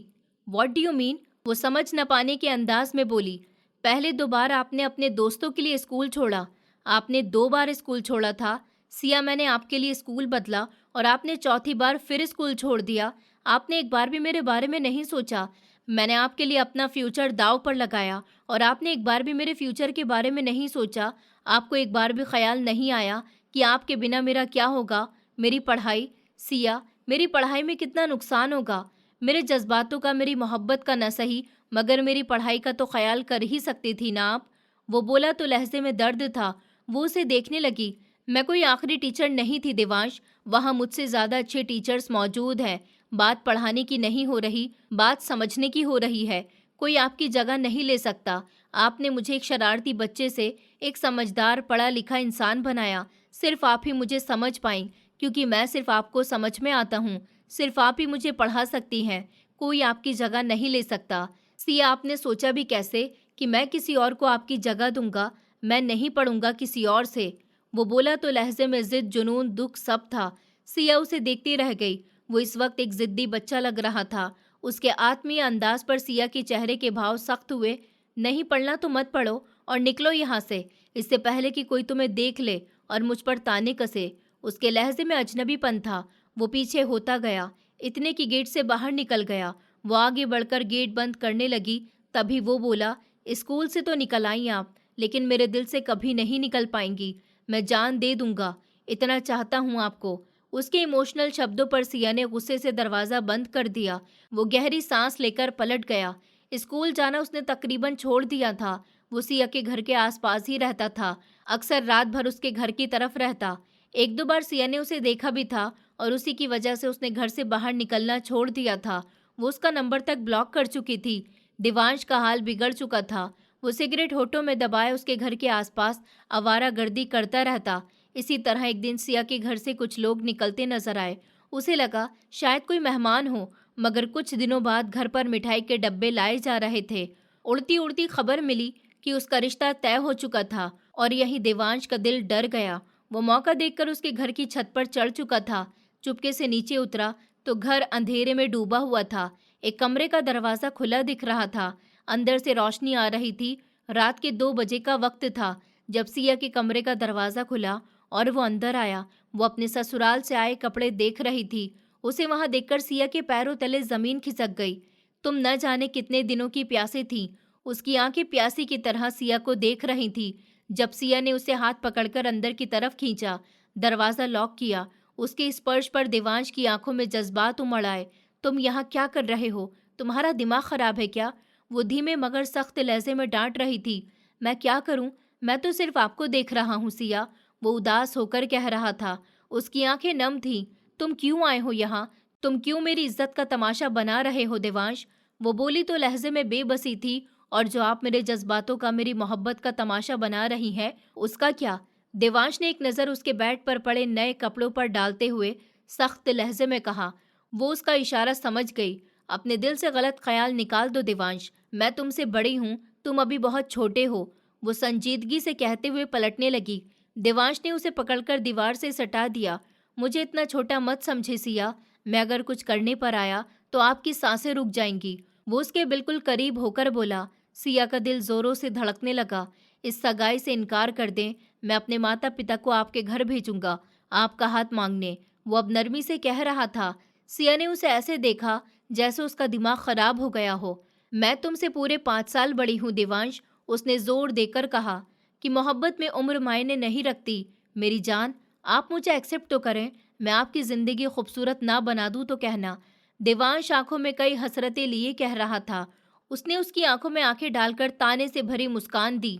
What do you mean? वो समझ न पाने के अंदाज में बोली। पहले 2 बार आपने अपने दोस्तों के लिए स्कूल छोड़ा। आपने 2 बार स्कूल छोड़ा था। सिया, मैंने आपके लिए स्कूल बदला और आपने चौथी बार फिर स्कूल छोड़ दिया। आपने एक बार भी मेरे बारे में नहीं सोचा। मैंने आपके लिए अपना फ्यूचर दांव पर लगाया और आपने एक बार भी मेरे फ्यूचर के बारे में नहीं सोचा। आपको एक बार भी ख्याल नहीं आया कि आपके बिना मेरा क्या होगा? मेरी पढ़ाई, सिया, मेरी पढ़ाई में कितना नुकसान होगा? मेरे जज्बातों का, मेरी मोहब्बत का न सही, मगर मेरी पढ़ाई का तो ख्याल कर ही सकती थी ना आप? वो बोला तो लहजे में दर्द था। वो उसे देखने लगी। मैं कोई आखिरी टीचर नहीं थी देवांश, वहाँ मुझसे ज़्यादा अच्छे टीचर्स मौजूद हैं। बात पढ़ाने की नहीं हो रही, बात समझने की हो रही है। कोई आपकी जगह नहीं ले सकता। आपने मुझे एक शरारती बच्चे से एक समझदार पढ़ा लिखा इंसान बनाया। सिर्फ आप ही मुझे समझ पाई, क्योंकि मैं सिर्फ आपको समझ में आता हूँ। सिर्फ आप ही मुझे पढ़ा सकती हैं। कोई आपकी जगह नहीं ले सकता। सिया, आपने सोचा भी कैसे कि मैं किसी और को आपकी जगह दूंगा? मैं नहीं पढ़ूंगा किसी और से। वो बोला तो लहजे में जिद, जुनून, दुख सब था। सिया उसे देखती रह गई। वो इस वक्त एक जिद्दी बच्चा लग रहा था। उसके आत्मीय अंदाज पर सिया के चेहरे के भाव सख्त हुए। नहीं पढ़ना तो मत पढ़ो और निकलो यहाँ से, इससे पहले कि कोई तुम्हें देख ले और मुझ पर ताने कसे। उसके लहजे में अजनबीपन था। वो पीछे होता गया, इतने की गेट से बाहर निकल गया। वो आगे बढ़कर गेट बंद करने लगी, तभी वो बोला, स्कूल से तो निकल आई आप, लेकिन मेरे दिल से कभी नहीं निकल पाएंगी। मैं जान दे दूंगा, इतना चाहता हूँ आपको। उसके इमोशनल शब्दों पर सिया ने गुस्से से दरवाज़ा बंद कर दिया। वो गहरी सांस लेकर पलट गया। स्कूल जाना उसने तकरीबन छोड़ दिया था। वो सिया के घर के आसपास ही रहता था, अक्सर रात भर उसके घर की तरफ रहता। एक दो बार सिया ने उसे देखा भी था और उसी की वजह से उसने घर से बाहर निकलना छोड़ दिया था। वो उसका नंबर तक ब्लॉक कर चुकी थी। दिवांश का हाल बिगड़ चुका था। वो सिगरेट होठों में दबाए उसके घर के आसपास आवारागर्दी करता रहता। इसी तरह एक दिन सिया के घर से कुछ लोग निकलते नजर आए। उसे लगा शायद कोई मेहमान हो, मगर कुछ दिनों बाद घर पर मिठाई के डब्बे लाए जा रहे थे। उड़ती उड़ती खबर मिली कि उसका रिश्ता तय हो चुका था और यही देवांश का दिल डर गया। वो मौका देखकर उसके घर की छत पर चढ़ चुका था। चुपके से नीचे उतरा तो घर अंधेरे में डूबा हुआ था। एक कमरे का दरवाजा खुला दिख रहा था। अंदर से रोशनी आ रही थी। रात के 2 बजे का वक्त था जब सिया के कमरे का दरवाजा खुला और वो अंदर आया। वो अपने ससुराल से आए कपड़े देख रही थी। उसे वहां देखकर सिया के पैरों तले जमीन खिसक गई। तुम न जाने कितने दिनों की प्यासी थी। उसकी आंखें प्यासी की तरह सिया को देख रही थी। जब सिया ने उसे हाथ पकड़कर अंदर की तरफ खींचा, दरवाजा लॉक किया, उसके स्पर्श पर देवांश की आंखों में जज्बात उमड़ आए। तुम यहाँ क्या कर रहे हो? तुम्हारा दिमाग खराब है क्या? वो धीमे मगर सख्त लहजे में डांट रही थी। मैं क्या करूं? मैं तो सिर्फ आपको देख रहा हूं सिया, वो उदास होकर कह रहा था। उसकी आंखें नम थीं। तुम क्यों आए हो यहाँ? तुम क्यों मेरी इज्जत का तमाशा बना रहे हो देवांश? वो बोली तो लहजे में बेबसी थी। और जो आप मेरे जज्बातों का, मेरी मोहब्बत का तमाशा बना रही हैं, उसका क्या? देवांश ने एक नज़र उसके बेड पर पड़े नए कपड़ों पर डालते हुए सख्त लहजे में कहा। वो उसका इशारा समझ गई। अपने दिल से गलत ख्याल निकाल दो देवांश, मैं तुमसे बड़ी हूँ, तुम अभी बहुत छोटे हो, वो संजीदगी से कहते हुए पलटने लगी। देवांश ने उसे पकड़कर दीवार से सटा दिया। मुझे इतना छोटा मत समझे सिया, मैं अगर कुछ करने पर आया तो आपकी सांसें रुक जाएंगी। वो उसके बिल्कुल करीब होकर बोला। सिया का दिल जोरों से धड़कने लगा। इस सगाई से इनकार कर दें, मैं अपने माता पिता को आपके घर भेजूंगा आपका हाथ मांगने, वो अब नरमी से कह रहा था। सिया ने उसे ऐसे देखा जैसे उसका दिमाग खराब हो गया हो। मैं तुमसे पूरे 5 साल बड़ी हूँ देवांश, उसने जोर देकर कहा। कि मोहब्बत में उम्र मायने नहीं रखती। मेरी जान, आप मुझे एक्सेप्ट तो करें, मैं आपकी ज़िंदगी खूबसूरत ना बना दूँ तो कहना। देवांश आंखों में कई हसरतें लिए कह रहा था। उसने उसकी आंखों में आंखें डालकर ताने से भरी मुस्कान दी।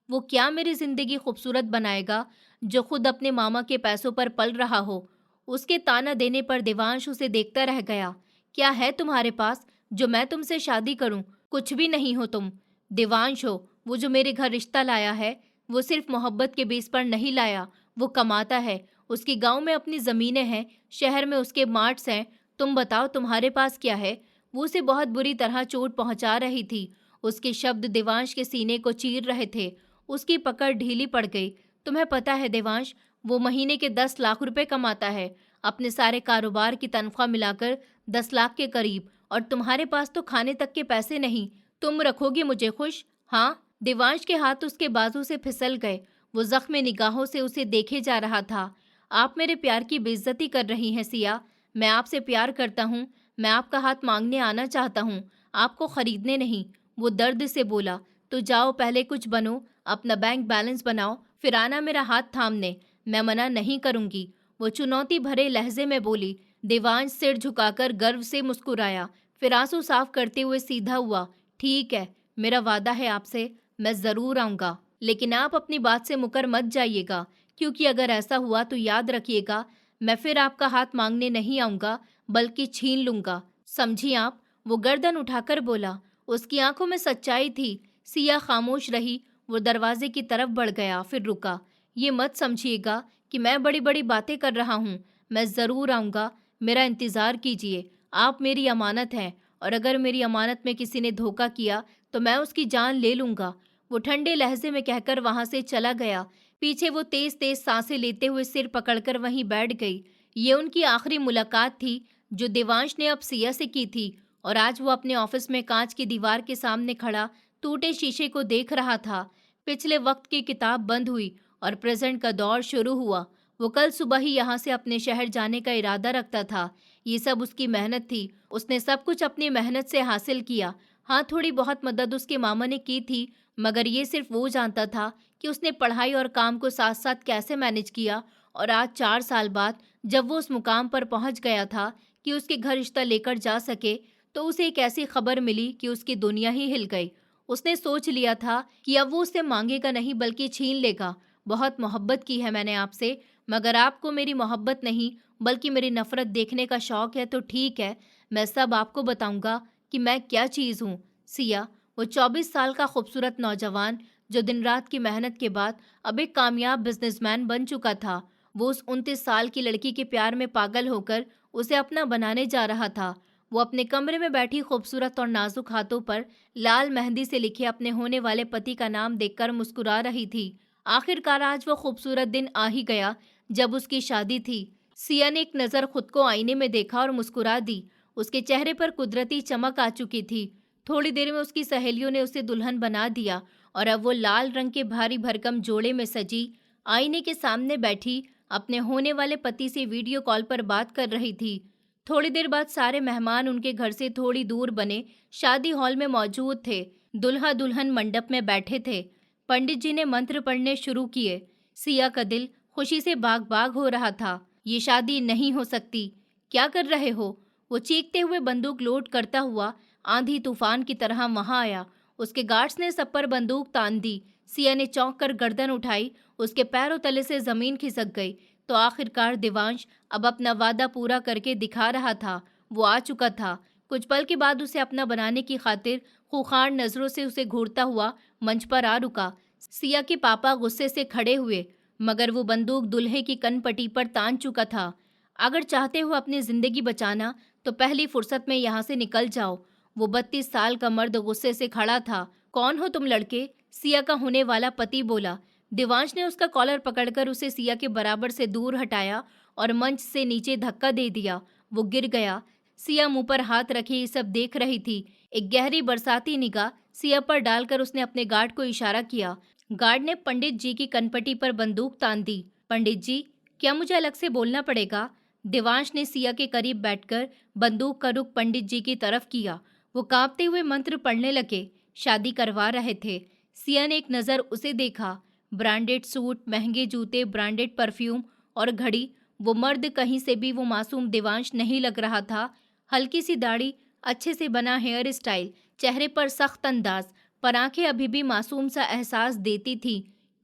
वो क्या मेरी ज़िंदगी खूबसूरत बनाएगा, जो खुद अपने मामा के पैसों पर पल रहा हो? उसके ताना देने पर देवांश उसे देखता रह गया। क्या है तुम्हारे पास जो मैं तुमसे शादी करूं? कुछ भी नहीं हो तुम। देवांश हो, वो जो मेरे घर रिश्ता लाया है, वो सिर्फ मोहब्बत के बेस पर नहीं लाया, वो कमाता है। उसकी गांव में अपनी ज़मीनें हैं, शहर में उसके मार्ट्स हैं। तुम बताओ तुम्हारे पास क्या है? वो उसे बहुत बुरी तरह चोट पहुंचा रही थी। उसके शब्द देवांश के सीने को चीर रहे थे। उसकी पकड़ ढीली पड़ गई। तुम्हें पता है देवांश, वो महीने के 10 लाख रुपए कमाता है, अपने सारे कारोबार की तनख्वाह मिलाकर 10 लाख के करीब, और तुम्हारे पास तो खाने तक के पैसे नहीं। तुम रखोगी मुझे खुश? हाँ? देवांश के हाथ उसके बाजू से फिसल गए। वो जख्म निगाहों से उसे देखे जा रहा था। आप मेरे प्यार की बेइज्जती कर रही हैं सिया। मैं आपसे प्यार करता हूँ। मैं आपका हाथ मांगने आना चाहता हूँ, आपको खरीदने नहीं। वो दर्द से बोला। तो जाओ पहले कुछ बनो, अपना बैंक बैलेंस बनाओ, फिर आना मेरा हाथ थामने। मैं मना नहीं करूंगी, वो चुनौती भरे लहजे में बोली। देवांश सिर झुकाकर गर्व से मुस्कुराया, फिर आंसू साफ करते हुए सीधा हुआ। ठीक है, मेरा वादा है आपसे, मैं ज़रूर आऊँगा, लेकिन आप अपनी बात से मुकर मत जाइएगा, क्योंकि अगर ऐसा हुआ तो याद रखिएगा, मैं फिर आपका हाथ मांगने नहीं आऊँगा, बल्कि छीन लूँगा। समझी आप? वो गर्दन उठाकर बोला। उसकी आंखों में सच्चाई थी। सिया खामोश रही। वो दरवाजे की तरफ बढ़ गया, फिर रुका। ये मत समझिएगा कि मैं बड़ी बड़ी बातें कर रहा हूँ, मैं ज़रूर आऊँगा, मेरा इंतज़ार कीजिए। आप मेरी अमानत हैं, और अगर मेरी अमानत में किसी ने धोखा किया तो मैं उसकी जान ले लूँगा। वो ठंडे लहजे में कहकर वहाँ से चला गया। पीछे वो तेज तेज सांसें लेते हुए सिर पकड़कर वहीं बैठ गई। ये उनकी आखिरी मुलाकात थी जो देवांश ने अब सिया से की थी, और आज वो अपने ऑफिस में कांच की दीवार के सामने खड़ा टूटे शीशे को देख रहा था। पिछले वक्त की किताब बंद हुई और प्रेजेंट का दौर शुरू हुआ। वो कल सुबह ही यहाँ से अपने शहर जाने का इरादा रखता था। ये सब उसकी मेहनत थी। उसने सब कुछ अपनी मेहनत से हासिल किया। हाँ, थोड़ी बहुत मदद उसके मामा ने की थी, मगर ये सिर्फ वो जानता था कि उसने पढ़ाई और काम को साथ साथ कैसे मैनेज किया। और आज 4 साल बाद जब वो उस मुकाम पर पहुंच गया था कि उसके घर रिश्ता लेकर जा सके, तो उसे एक ऐसी खबर मिली कि उसकी दुनिया ही हिल गई। उसने सोच लिया था कि अब वो उससे मांगेगा नहीं बल्कि छीन लेगा। बहुत मोहब्बत की है मैंने आपसे, मगर आपको मेरी मोहब्बत नहीं बल्कि मेरी नफरत देखने का शौक है तो ठीक है, मैं सब आपको बताऊंगा कि मैं क्या चीज़ हूँ। सिया, वो 24 साल का खूबसूरत नौजवान जो दिन रात की मेहनत के बाद अब एक कामयाब बिजनेसमैन बन चुका था, वो उस 29 साल की लड़की के प्यार में पागल होकर उसे अपना बनाने जा रहा था। वो अपने कमरे में बैठी खूबसूरत और नाजुक हाथों पर लाल मेहंदी से लिखे अपने होने वाले पति का नाम देखकर मुस्कुरा रही थी। आखिरकार आज वो खूबसूरत दिन आ ही गया जब उसकी शादी थी। सिया ने एक नज़र खुद को आईने में देखा और मुस्कुरा दी। उसके चेहरे पर कुदरती चमक आ चुकी थी। थोड़ी देर में उसकी सहेलियों ने उसे दुल्हन बना दिया और अब वो लाल रंग के भारी भरकम जोड़े में सजी आईने के सामने बैठी अपने होने वाले पति से वीडियो कॉल पर बात कर रही थी। थोड़ी देर बाद सारे मेहमान उनके घर से थोड़ी दूर बने शादी हॉल में मौजूद थे। दुल्हा दुल्हन मंडप में बैठे थे। पंडित जी ने मंत्र पढ़ने शुरू किए। सिया का दिल खुशी से बाग बाग हो रहा था। ये शादी नहीं हो सकती। क्या कर रहे हो? वो चीखते हुए बंदूक लोड करता हुआ आंधी तूफान की तरह वहां आया। उसके गार्ड्स ने सब पर बंदूक तान दी। सिया ने चौंक कर गर्दन उठाई। उसके पैरों तले से जमीन खिसक गई। तो आखिरकार देवांश अब अपना वादा पूरा करके दिखा रहा था। वो आ चुका था। कुछ पल के बाद उसे अपना बनाने की खातिर खूंखार नजरों से उसे घूरता हुआ मंच पर आ रुका। सिया के पापा गुस्से से खड़े हुए, मगर वो बंदूक दूल्हे की कनपटी पर तान चुका था। अगर चाहते हो अपनी जिंदगी बचाना तो पहली फुर्सत में यहाँ से निकल जाओ। वो 32 साल का मर्द गुस्से से खड़ा था। कौन हो तुम लड़के? सिया का होने वाला पति बोला। देवांश ने उसका कॉलर पकड़कर उसे सिया के बराबर से दूर हटाया और मंच से नीचे धक्का दे दिया। वो गिर गया। सिया मुंह पर हाथ रखे ये सब देख रही थी। एक गहरी बरसाती निगाह सिया पर डालकर उसने अपने गार्ड को इशारा किया। गार्ड ने पंडित जी की कनपटी पर बंदूक तान दी। पंडित जी, क्या मुझे अलग से बोलना पड़ेगा? देवांश ने सिया के करीब बैठकर बंदूक का रुख पंडित जी की तरफ किया। वो कांपते हुए मंत्र पढ़ने लगे। शादी करवा रहे थे। सिया ने एक नज़र उसे देखा। ब्रांडेड सूट, महंगे जूते, ब्रांडेड परफ्यूम और घड़ी। वो मर्द कहीं से भी वो मासूम देवांश नहीं लग रहा था। हल्की सी दाढ़ी, अच्छे से बना हेयर स्टाइल, चेहरे पर सख्त अंदाज, पर आंखें अभी भी मासूम सा एहसास देती थी।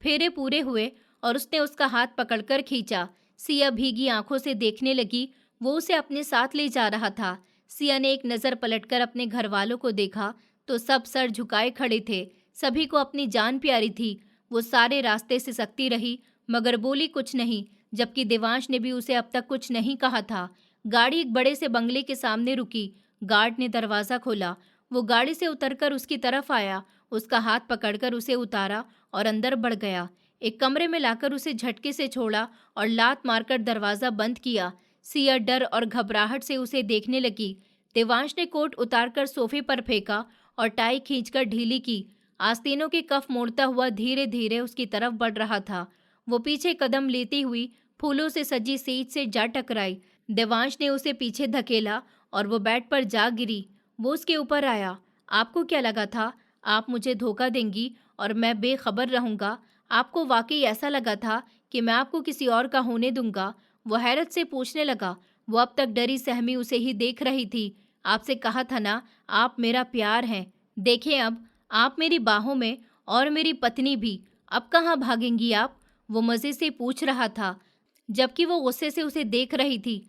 फेरे पूरे हुए और उसने उसका हाथ पकड़कर खींचा। सिया भीगी आंखों से देखने लगी। वो उसे अपने साथ ले जा रहा था। सिया ने एक नज़र पलटकर अपने घर वालों को देखा तो सब सर झुकाए खड़े थे। सभी को अपनी जान प्यारी थी। वो सारे रास्ते से सकती रही मगर बोली कुछ नहीं, जबकि देवांश ने भी उसे अब तक कुछ नहीं कहा था। गाड़ी एक बड़े से बंगले के सामने रुकी। गार्ड ने दरवाज़ा खोला। वो गाड़ी से उतरकर उसकी तरफ आया, उसका हाथ पकड़कर उसे उतारा और अंदर बढ़ गया। एक कमरे में लाकर उसे झटके से छोड़ा और लात मारकर दरवाज़ा बंद किया। सिया डर और घबराहट से उसे देखने लगी। देवांश ने कोट उतारकर सोफे पर फेंका और टाई खींचकर ढीली की। आस्तीनों के कफ मोड़ता हुआ धीरे धीरे उसकी तरफ बढ़ रहा था। वो पीछे कदम लेती हुई फूलों से सजी सीट से जा टकराई। देवांश ने उसे पीछे धकेला और वो बेड पर जा गिरी। वो उसके ऊपर आया। आपको क्या लगा था आप मुझे धोखा देंगी और मैं बेखबर रहूंगा? आपको वाकई ऐसा लगा था कि मैं आपको किसी और का होने दूंगा? वो हैरत से पूछने लगा। वो अब तक डरी सहमी उसे ही देख रही थी। आपसे कहा था ना, आप मेरा प्यार हैं। देखें अब, आप मेरी बाहों में और मेरी पत्नी भी। अब कहाँ भागेंगी आप? वो मज़े से पूछ रहा था, जबकि वो गुस्से से उसे देख रही थी।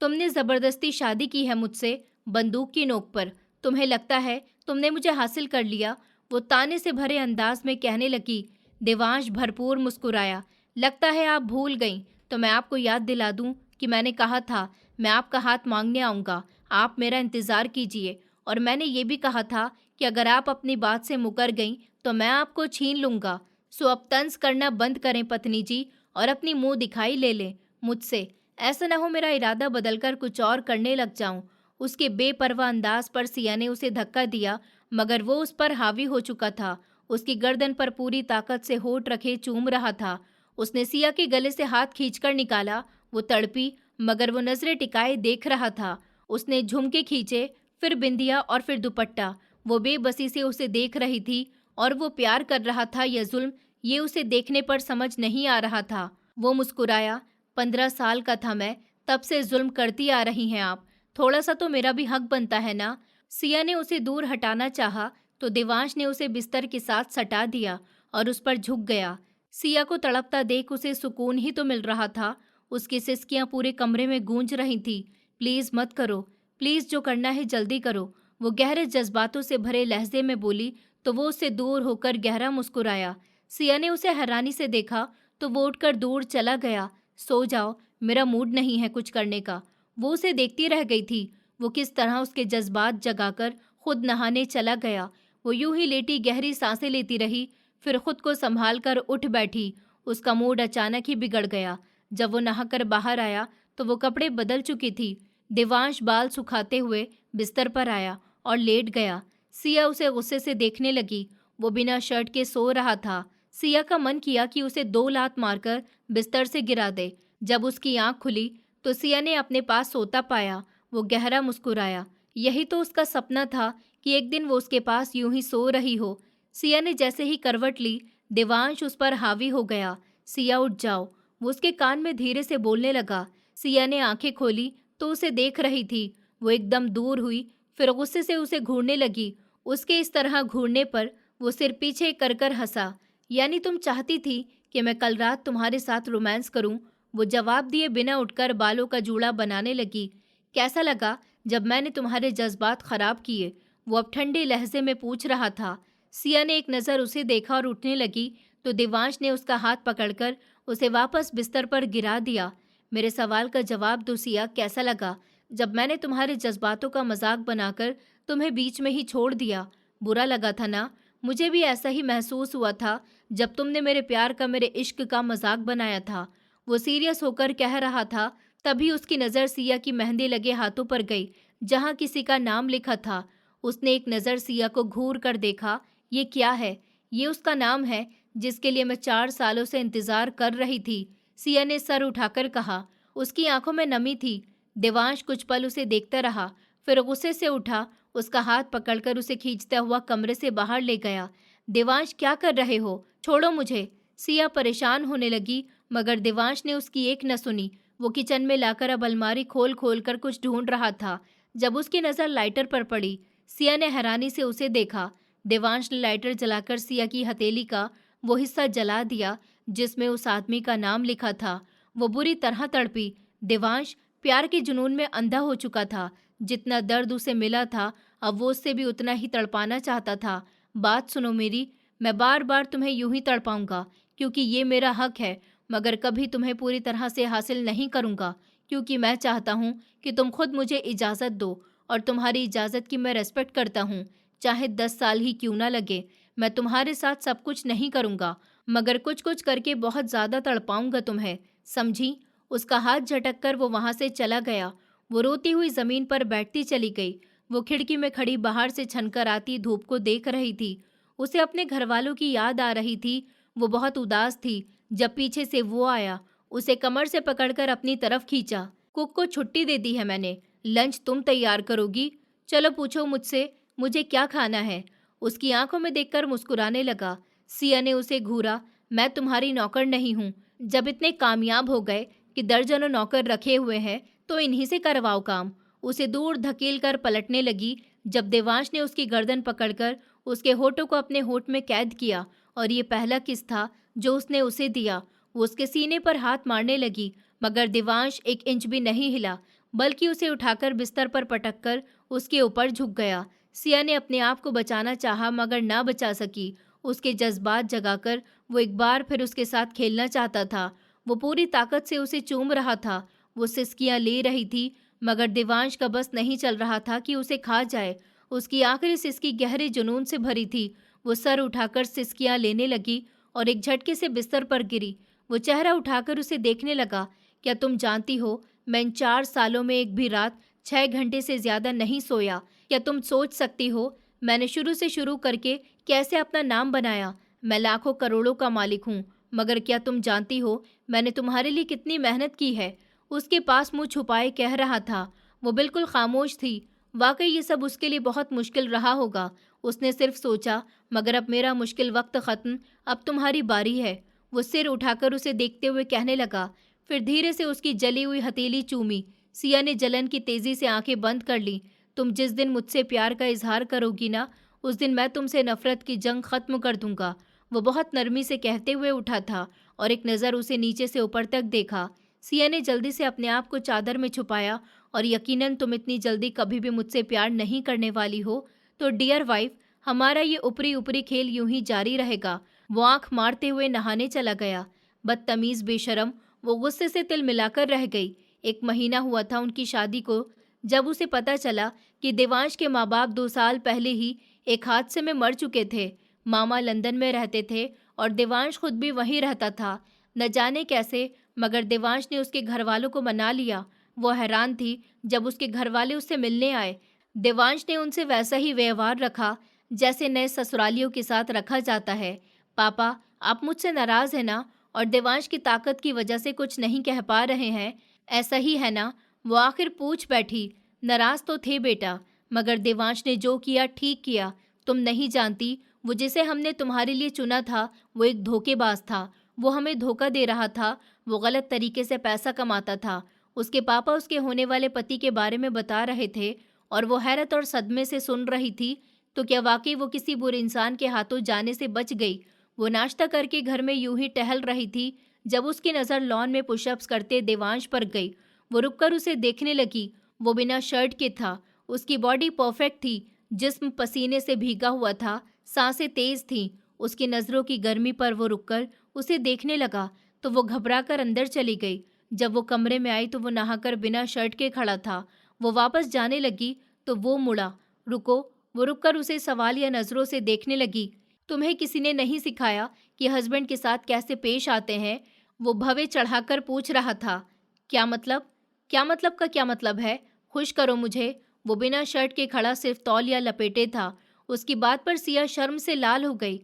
तुमने ज़बरदस्ती शादी की है मुझसे, बंदूक की नोक पर। तुम्हें लगता है तुमने मुझे हासिल कर लिया? वो ताने से भरे अंदाज में कहने लगी। देवांश भरपूर मुस्कुराया। लगता है आप भूल गईं, तो मैं आपको याद दिला दूं कि मैंने कहा था मैं आपका हाथ मांगने आऊँगा, आप मेरा इंतज़ार कीजिए। और मैंने ये भी कहा था कि अगर आप अपनी बात से मुकर गईं तो मैं आपको छीन लूँगा। सो अब तंज करना बंद करें पत्नी जी और अपनी मुंह दिखाई ले लें मुझसे। ऐसा ना हो मेरा इरादा बदलकर कुछ और करने लग जाऊं। उसके बेपरवाह अंदाज पर सिया ने उसे धक्का दिया मगर वो उस पर हावी हो चुका था। उसकी गर्दन पर पूरी ताकत से होठ रखे चूम रहा था। उसने सिया के गले से हाथ खींचकर निकाला। वो तड़पी, मगर वो नजरें टिकाए देख रहा था। उसने झुमके खींचे, फिर बिंदिया और फिर दुपट्टा। वो बेबसी से उसे देख रही थी, और वो प्यार कर रहा था या जुल्म, ये उसे देखने पर समझ नहीं आ रहा था। वो मुस्कुराया। 15 साल का था मैं, तब से जुल्म करती आ रही हैं आप। थोड़ा सा तो मेरा भी हक बनता है ना। सिया ने उसे दूर हटाना चाहा, तो देवांश ने उसे बिस्तर के साथ सटा दिया और उस पर झुक गया। सिया को तड़पता देख उसे सुकून ही तो मिल रहा था। उसकी सिसकियां पूरे कमरे में गूंज रही थी। प्लीज मत करो, प्लीज जो करना है जल्दी करो, वो गहरे जज्बातों से भरे लहजे में बोली, तो वो उससे दूर होकर गहरा मुस्कुराया। सिया ने उसे हैरानी से देखा, तो वो उठकर दूर चला गया। सो जाओ, मेरा मूड नहीं है कुछ करने का। वो उसे देखती रह गई थी। वो किस तरह उसके जज्बात जगाकर खुद नहाने चला गया। वो यूं ही लेटी गहरी सांसें लेती रही, फिर खुद को संभाल कर उठ बैठी। उसका मूड अचानक ही बिगड़ गया। जब वो नहाकर बाहर आया, तो वो कपड़े बदल चुकी थी। देवांश बाल सुखाते हुए बिस्तर पर आया और लेट गया। सिया उसे गुस्से से देखने लगी। वो बिना शर्ट के सो रहा था। सिया का मन किया कि उसे 2 लात मारकर बिस्तर से गिरा दे। जब उसकी आंख खुली, तो सिया ने अपने पास सोता पाया। वो गहरा मुस्कुराया। यही तो उसका सपना था कि एक दिन वो उसके पास यूं ही सो रही हो। सिया ने जैसे ही करवट ली, देवांश उस पर हावी हो गया। सिया उठ जाओ, वो उसके कान में धीरे से बोलने लगा। सिया ने आंखें खोली, तो उसे देख रही थी। वो एकदम दूर हुई, फिर गुस्से से उसे घूरने लगी। उसके इस तरह घूरने पर वो सिर पीछे कर कर हंसा। यानी तुम चाहती थी कि मैं कल रात तुम्हारे साथ रोमांस करूं? वो जवाब दिए बिना उठकर बालों का जूड़ा बनाने लगी। कैसा लगा जब मैंने तुम्हारे जज्बात खराब किए? वो अब ठंडे लहजे में पूछ रहा था। सिया ने एक नज़र उसे देखा और उठने लगी, तो देवांश ने उसका हाथ पकड़कर उसे वापस बिस्तर पर गिरा दिया। मेरे सवाल का जवाब दो सिया, कैसा लगा जब मैंने तुम्हारे जज्बातों का मजाक बनाकर तुम्हें बीच में ही छोड़ दिया? बुरा लगा था ना? मुझे भी ऐसा ही महसूस हुआ था जब तुमने मेरे प्यार का, मेरे इश्क का मजाक बनाया था। वो सीरियस होकर कह रहा था, तभी उसकी नज़र सिया की मेहंदी लगे हाथों पर गई, जहाँ किसी का नाम लिखा था। उसने एक नज़र सिया को घूर कर देखा। ये क्या है? ये उसका नाम है जिसके लिए मैं 4 सालों से इंतजार कर रही थी। सिया ने सर उठाकर कहा। उसकी आंखों में नमी थी। देवांश कुछ पल उसे देखता रहा, फिर गुस्से से उठा। उसका हाथ पकड़कर उसे खींचता हुआ कमरे से बाहर ले गया। देवांश, क्या कर रहे हो? छोड़ो मुझे। सिया परेशान होने लगी, मगर देवांश ने उसकी एक न सुनी। वो किचन में लाकर अब अलमारी खोल खोल कर कुछ ढूंढ रहा था। जब उसकी नज़र लाइटर पर पड़ी, सिया ने हैरानी से उसे देखा। देवांश ने लाइटर जलाकर सिया की हथेली का वो हिस्सा जला दिया जिसमें उस आदमी का नाम लिखा था। वो बुरी तरह तड़पी। देवांश प्यार के जुनून में अंधा हो चुका था। जितना दर्द उसे मिला था, अब वो उससे भी उतना ही तड़पाना चाहता था। बात सुनो मेरी, मैं बार बार तुम्हें यूं ही तड़पाऊंगा क्योंकि ये मेरा हक है, मगर कभी तुम्हें पूरी तरह से हासिल नहीं करूंगा क्योंकि मैं चाहता हूं कि तुम खुद मुझे इजाज़त दो, और तुम्हारी इजाज़त की मैं रेस्पेक्ट करता हूं। चाहे 10 साल ही क्यों ना लगे, मैं तुम्हारे साथ सब कुछ नहीं करूंगा, मगर कुछ कुछ करके बहुत ज़्यादा तड़पाऊंगा तुम्हें, समझी? उसका हाथ झटक कर वो वहां से चला गया। वो रोती हुई जमीन पर बैठती चली गई। वो खिड़की में खड़ी बाहर से छनकर आती धूप को देख रही थी। उसे अपने घर वालों की याद आ रही थी। वो बहुत उदास थी जब पीछे से वो आया, उसे कमर से पकड़कर अपनी तरफ खींचा। कुक को छुट्टी दे दी है मैंने, लंच तुम तैयार करोगी? चलो पूछो मुझसे, मुझे क्या खाना है? उसकी आंखों में देखकर मुस्कुराने लगा। सिया ने उसे घूरा। मैं तुम्हारी नौकर नहीं हूँ। जब इतने कामयाब हो गए कि दर्जनों नौकर रखे हुए हैं, तो इन्हीं से करवाओ काम। उसे दूर धकेल कर पलटने लगी जब देवांश ने उसकी गर्दन पकड़कर उसके होठों को अपने होठ में कैद किया, और ये पहला किस था जो उसने उसे दिया। वो उसके सीने पर हाथ मारने लगी, मगर देवांश एक इंच भी नहीं हिला, बल्कि उसे उठाकर बिस्तर पर पटककर उसके ऊपर झुक गया। सिया ने अपने आप को बचाना चाहा, मगर ना बचा सकी। उसके जज्बात जगाकर वो एक बार फिर उसके साथ खेलना चाहता था। वो पूरी ताकत से उसे चूम रहा था। वो सिसकियां ले रही थी, मगर देवांश का बस नहीं चल रहा था कि उसे खा जाए। उसकी आखिरी सिसकी गहरे जुनून से भरी थी। वो सर उठाकर सिसकियां लेने लगी और एक झटके से बिस्तर पर गिरी। वो चेहरा उठाकर उसे देखने लगा। क्या तुम जानती हो, मैं इन 4 सालों में एक भी रात 6 घंटे से ज्यादा नहीं सोया। क्या तुम सोच सकती हो मैंने शुरू से शुरू करके कैसे अपना नाम बनाया। मैं लाखों करोड़ों का मालिक हूँ, मगर क्या तुम जानती हो मैंने तुम्हारे लिए कितनी मेहनत की है। उसके पास मुंह छुपाए कह रहा था। वो बिल्कुल खामोश थी। वाकई ये सब उसके लिए बहुत मुश्किल रहा होगा। उसने सिर्फ सोचा, मगर अब मेरा मुश्किल वक्त ख़त्म, अब तुम्हारी बारी है। वो सिर उठाकर उसे देखते हुए कहने लगा, फिर धीरे से उसकी जली हुई हथेली चूमी। सिया ने जलन की तेजी से आंखें बंद कर ली। तुम जिस दिन मुझसे प्यार का इजहार करोगी ना, उस दिन मैं तुमसे नफरत की जंग खत्म कर दूंगा। वो बहुत नरमी से कहते हुए उठा था और एक नज़र उसे नीचे से ऊपर तक देखा। सिया ने जल्दी से अपने आप को चादर में छुपाया, और यकीनन तुम इतनी जल्दी कभी भी मुझसे प्यार नहीं करने वाली हो, तो डियर वाइफ, हमारा ये ऊपरी ऊपरी खेल यूं ही जारी रहेगा। वो आंख मारते हुए नहाने चला गया। बदतमीज बेशरम, वो गुस्से से तिल मिलाकर रह गई। 1 महीना हुआ था उनकी शादी को जब उसे पता चला कि देवांश के माँ बाप 2 साल पहले ही एक हादसे में मर चुके थे। मामा लंदन में रहते थे और देवांश खुद भी वहीं रहता था। न जाने कैसे, मगर देवांश ने उसके घर वालों को मना लिया। वो हैरान थी जब उसके घर वाले उससे मिलने आए। देवांश ने उनसे वैसा ही व्यवहार रखा जैसे नए ससुरालियों के साथ रखा जाता है। पापा, आप मुझसे नाराज हैं ना, और देवांश की ताकत की वजह से कुछ नहीं कह पा रहे हैं, ऐसा ही है ना? वो आखिर पूछ बैठी। नाराज तो थे बेटा, मगर देवांश ने जो किया ठीक किया। तुम नहीं जानती, वो जिसे हमने तुम्हारे लिए चुना था वो एक धोखेबाज था। वो हमें धोखा दे रहा था। वो गलत तरीके से पैसा कमाता था। उसके पापा उसके होने वाले पति के बारे में बता रहे थे और वो हैरत और सदमे से सुन रही थी। तो क्या वाकई वो किसी बुरे इंसान के हाथों जाने से बच गई? वो नाश्ता करके घर में यूं ही टहल रही थी जब उसकी नज़र लॉन में पुशअप्स करते देवांश पर गई। वो रुककर उसे देखने लगी। वो बिना शर्ट के था। उसकी बॉडी परफेक्ट थी। जिस्म पसीने से भीगा हुआ था। सांसें तेज थीं। उसकी नज़रों की गर्मी पर वो रुककर उसे देखने लगा तो वो घबराकर अंदर चली गई। जब वो कमरे में आई तो वो नहाकर बिना शर्ट के खड़ा था। वो वापस जाने लगी तो वो मुड़ा। रुको। वो रुककर उसे सवालिया नज़रों से देखने लगी। तुम्हें किसी ने नहीं सिखाया कि हस्बैंड के साथ कैसे पेश आते हैं? वो भवें चढ़ाकर पूछ रहा था। क्या मतलब? क्या मतलब का क्या मतलब है? खुश करो मुझे। वो बिना शर्ट के खड़ा सिर्फ तौलिया लपेटे था। उसकी बात पर सिया शर्म से लाल हो गई।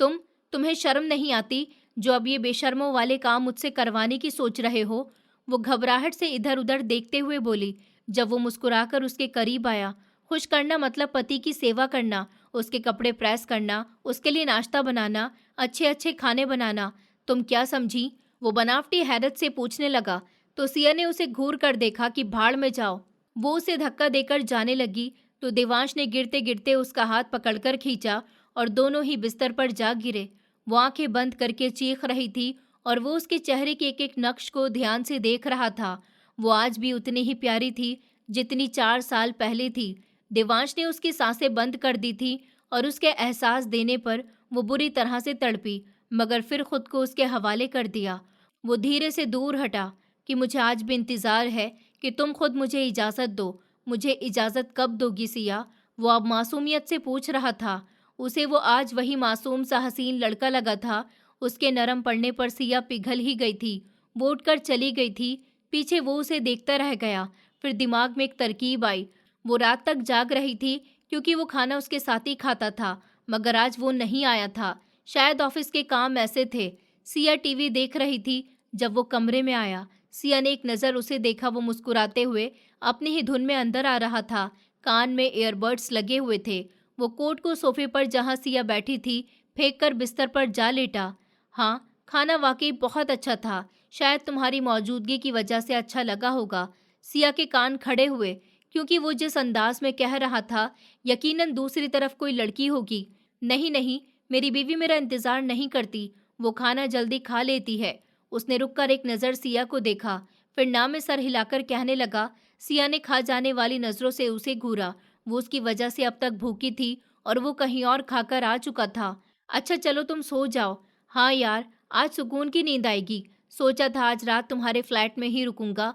तुम्हें शर्म नहीं आती जो अब ये बेशर्मों वाले काम मुझसे करवाने की सोच रहे हो? वो घबराहट से इधर उधर देखते हुए बोली। जब वो मुस्कुराकर उसके करीब आया। खुश करना मतलब पति की सेवा करना, उसके कपड़े प्रेस करना, उसके लिए नाश्ता बनाना, अच्छे अच्छे खाने बनाना। तुम क्या समझी? वो बनावटी हैरत से पूछने लगा। तो सिया ने उसे घूर कर देखा कि भाड़ में जाओ। वो उसे धक्का देकर जाने लगी तो देवांश ने गिरते गिरते उसका हाथ पकड़कर खींचा और दोनों ही बिस्तर पर जा गिरे। वो आंखें बंद करके चीख रही थी और वो उसके चेहरे के एक एक नक्श को ध्यान से देख रहा था। वो आज भी उतनी ही प्यारी थी जितनी 4 साल पहले थी। देवांश ने उसकी सांसें बंद कर दी थी और उसके एहसास देने पर वो बुरी तरह से तड़पी, मगर फिर खुद को उसके हवाले कर दिया। वो धीरे से दूर हटा कि मुझे आज भी इंतज़ार है कि तुम खुद मुझे इजाज़त दो। मुझे इजाज़त कब दोगी सिया? वो अब मासूमियत से पूछ रहा था। उसे वो आज वही मासूम सा हसीन लड़का लगा था। उसके नरम पड़ने पर सिया पिघल ही गई थी। वो उठकर चली गई थी। पीछे वो उसे देखता रह गया। फिर दिमाग में एक तरकीब आई। वो रात तक जाग रही थी क्योंकि वो खाना उसके साथ ही खाता था, मगर आज वो नहीं आया था। शायद ऑफिस के काम ऐसे थे। सिया टीवी देख रही थी जब वो कमरे में आया। सिया ने एक नज़र उसे देखा। वो मुस्कुराते हुए अपनी ही धुन में अंदर आ रहा था। कान में ईयरबड्स लगे हुए थे। वो कोट को सोफे पर जहाँ सिया बैठी थी फेंक कर बिस्तर पर जा लेटा। हाँ, खाना वाकई बहुत अच्छा था। शायद तुम्हारी मौजूदगी की वजह से अच्छा लगा होगा। सिया के कान खड़े हुए क्योंकि वो जिस अंदाज में कह रहा था यकीनन दूसरी तरफ कोई लड़की होगी। नहीं नहीं, मेरी बीवी मेरा इंतज़ार नहीं करती। वो खाना जल्दी खा लेती है। उसने रुककर एक नज़र सिया को देखा, फिर ना में सर हिलाकर कहने लगा। सिया ने खा जाने वाली नज़रों से उसे घूरा। वो उसकी वजह से अब तक भूखी थी और वो कहीं और खाकर आ चुका था। अच्छा चलो तुम सो जाओ। हाँ यार, आज सुकून की नींद आएगी। सोचा था आज रात तुम्हारे फ्लैट में ही रुकूंगा।